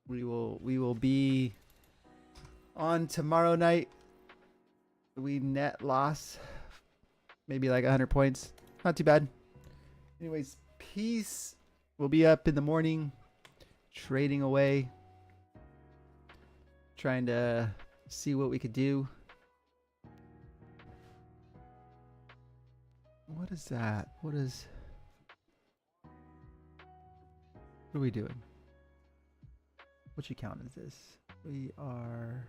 We will be on tomorrow night. We net loss maybe like 100 points. Not too bad. Anyways, peace. We'll be up in the morning trading away, trying to see what we could do. What is that? What are we doing? What you count is this? We are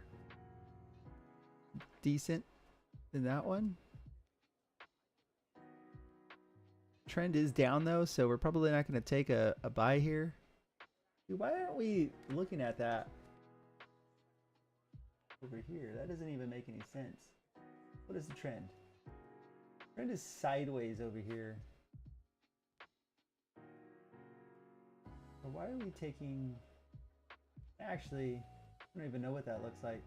decent in that one. Trend is down though, so we're probably not going to take a buy here. Dude, why aren't we looking at that over here? That doesn't even make any sense. What is the trend? Trend is sideways over here. So why are we taking... Actually, I don't even know what that looks like.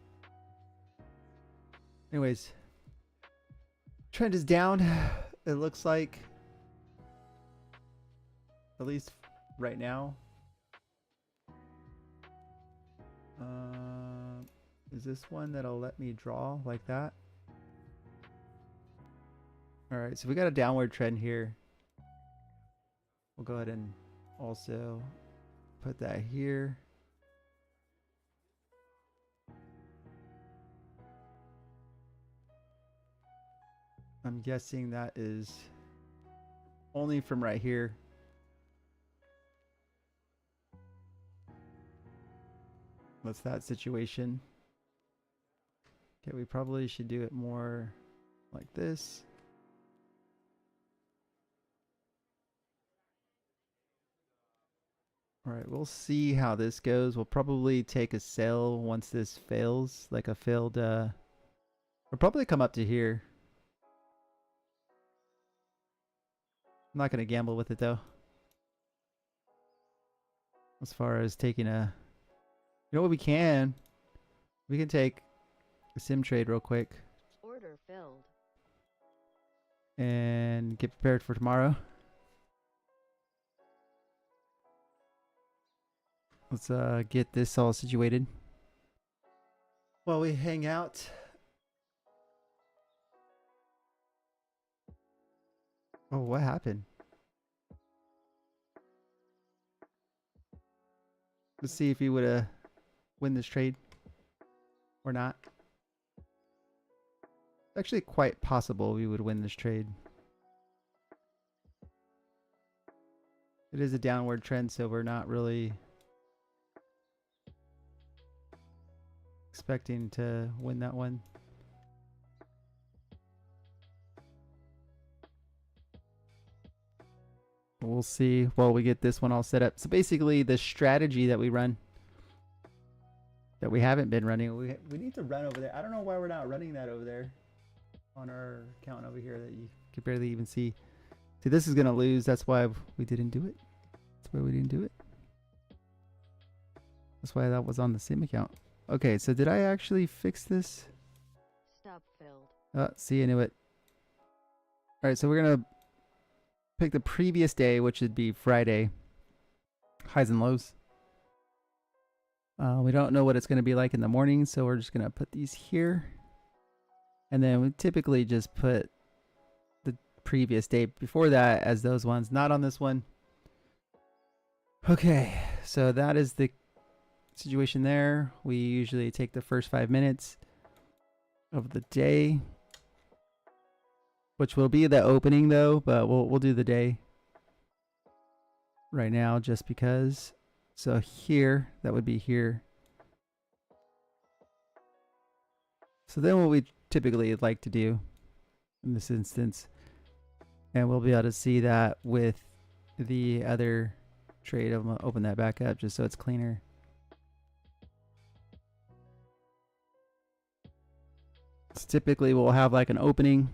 Anyways, trend is down. It looks like, at least right now. Is this one that'll let me draw like that? All right, so we got a downward trend here. We'll go ahead and also put that here. I'm guessing that is only from right here. What's that situation? Okay, we probably should do it more like this. All right, we'll see how this goes. We'll probably take a sell once this fails, like a failed, we'll probably come up to here. I'm not going to gamble with it though. As far as taking a, you know what we can take a sim trade real quick. Order filled. And get prepared for tomorrow. Let's get this all situated while we hang out. Oh, what happened? Let's see if he would win this trade or not. It's actually quite possible we would win this trade. It is a downward trend, so we're not really expecting to win that one. We'll see while we get this one all set up. So basically the strategy that we run, that we haven't been running, we need to run over there. I don't know why we're not running that over there on our account over here that you could barely even see. See, this is going to lose. That's why we didn't do it. That's why we didn't do it. That's why that was on the same account. Okay, so did I actually fix this? Stop filled. See, I knew it. All right, so we're going to pick the previous day, which would be Friday. Highs and lows. We don't know what it's going to be like in the morning, so we're just going to put these here. And then we typically just put the previous day before that as those ones, not on this one. Okay, so that is the situation there. We usually take the first 5 minutes of the day, which will be the opening though, but we'll do the day right now just because. So here, that would be here. So then what we typically like to do in this instance, and we'll be able to see that with the other trade. I'm gonna open that back up just so it's cleaner. So typically we'll have like an opening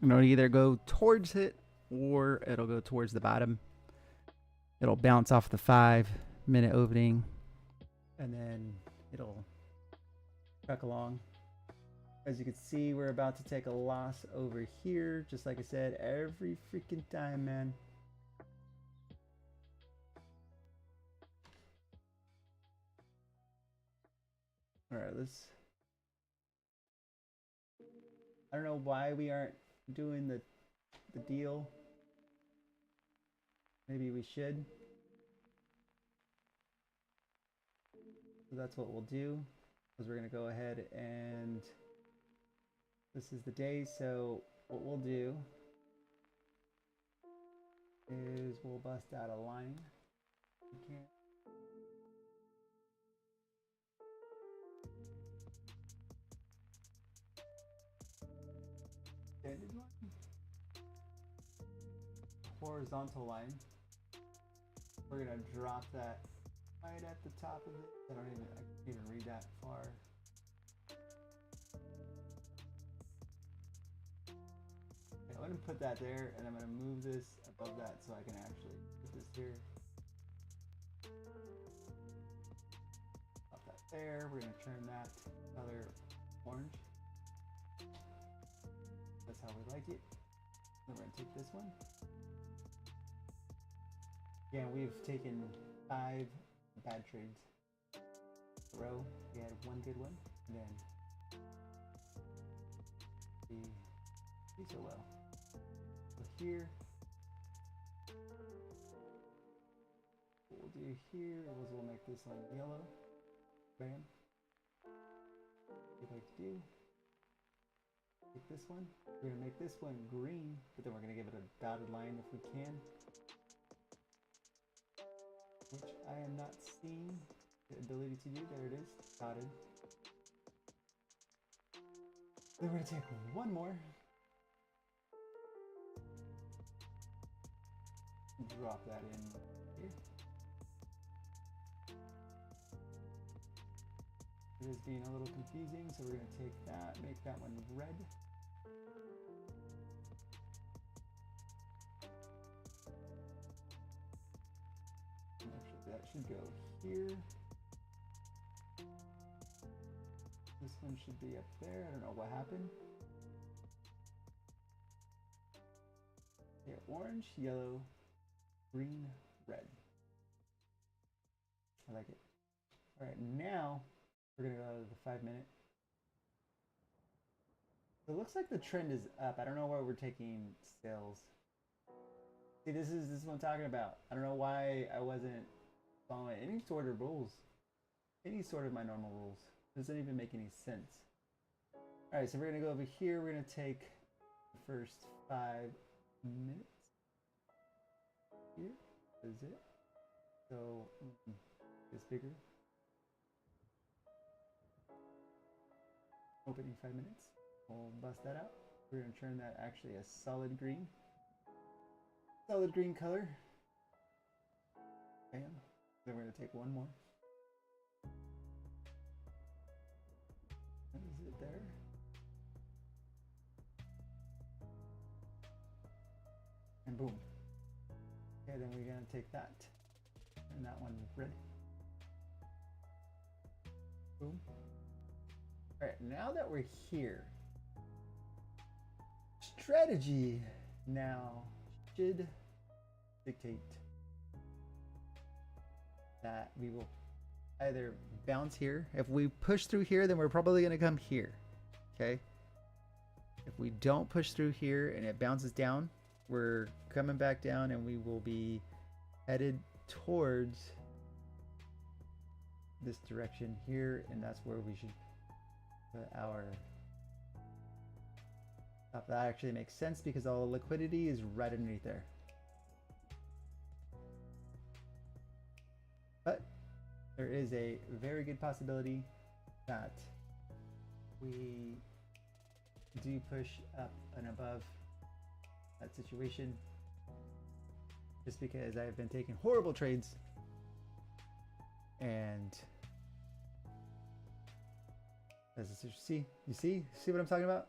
and it'll either go towards it or it'll go towards the bottom. It'll bounce off the 5-minute opening and then it'll truck along. As you can see, we're about to take a loss over here, just like I said, every freaking time, man. All right, let's. I don't know why we aren't doing the deal. Maybe we should. So that's what we'll do, because we're gonna go ahead and this is the day. So what we'll do is we'll bust out a line. We can't. Extended line. Horizontal line. We're gonna drop that right at the top of it. I can't even read that far. Okay, I'm gonna put that there, and I'm gonna move this above that so I can actually put this here. Pop that there. We're gonna turn that color orange. That's how we like it. Then we're gonna take this one. Again, we've taken 5 bad trades in a row. We had one good one, and then we so well. So here, what we'll do here is we'll make this one yellow. Bam. What we'd like to do. Take this one. We're gonna make this one green, but then we're gonna give it a dotted line if we can. Which I am not seeing the ability to do. There it is, dotted. Then we're gonna take one more. Drop that in here. It is being a little confusing, so we're gonna take that, make that one red. Actually, that should go here. This one should be up there. I don't know what happened. Yeah, orange, yellow, green, red. I like it. All right, now we're gonna go to the 5-minute. So it looks like the trend is up. I don't know why we're taking sales. See, this is what I'm talking about. I don't know why I wasn't following any sort of rules. Any sort of my normal rules. Doesn't even make any sense. All right, so we're gonna go over here. We're gonna take the first 5 minutes. Here is it. So it's bigger. Opening 5 minutes. We'll bust that out. We're gonna turn that actually a solid green. Solid green color. Bam. Then we're gonna take one more. That is it there. And boom. Okay, then we're gonna take that. And that one red. Boom. Alright, now that we're here, strategy now should dictate that we will either bounce here. If we push through here, then we're probably going to come here. Okay. If we don't push through here and it bounces down, we're coming back down and we will be headed towards this direction here, and that's where we should put our stop. That actually makes sense because all the liquidity is right underneath there. But there is a very good possibility that we do push up and above that situation, just because I've been taking horrible trades, and as you see what I'm talking about.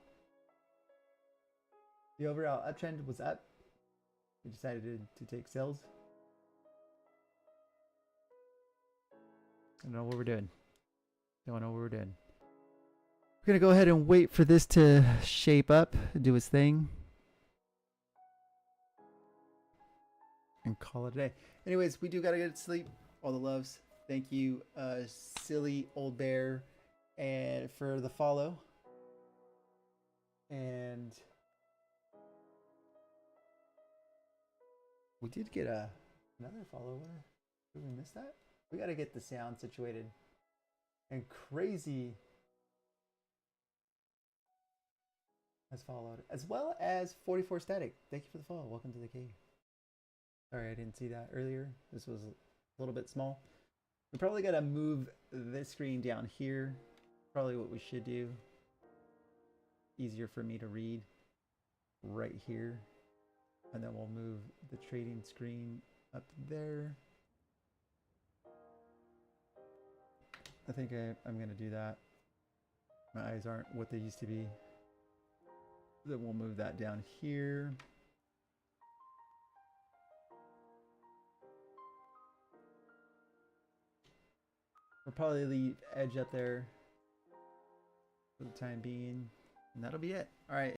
The overall uptrend was up. We decided to take sales. I don't know what we're doing. Don't know what we're doing. We're gonna go ahead and wait for this to shape up, do its thing, and call it a day. Anyways, we do gotta get to sleep. All the loves. Thank you, silly old bear, and for the follow. And we did get another follow. Did we miss that? We gotta get the sound situated. And Crazy has followed, as well as 44 Static. Thank you for the follow. Welcome to the cave. Sorry, I didn't see that earlier. This was a little bit small. We probably gotta move this screen down here. Probably what we should do. Easier for me to read right here. And then we'll move the trading screen up there. I think I'm gonna do that. My eyes aren't what they used to be. Then we'll move that down here. We'll probably leave Edge up there for the time being. And that'll be it. All right.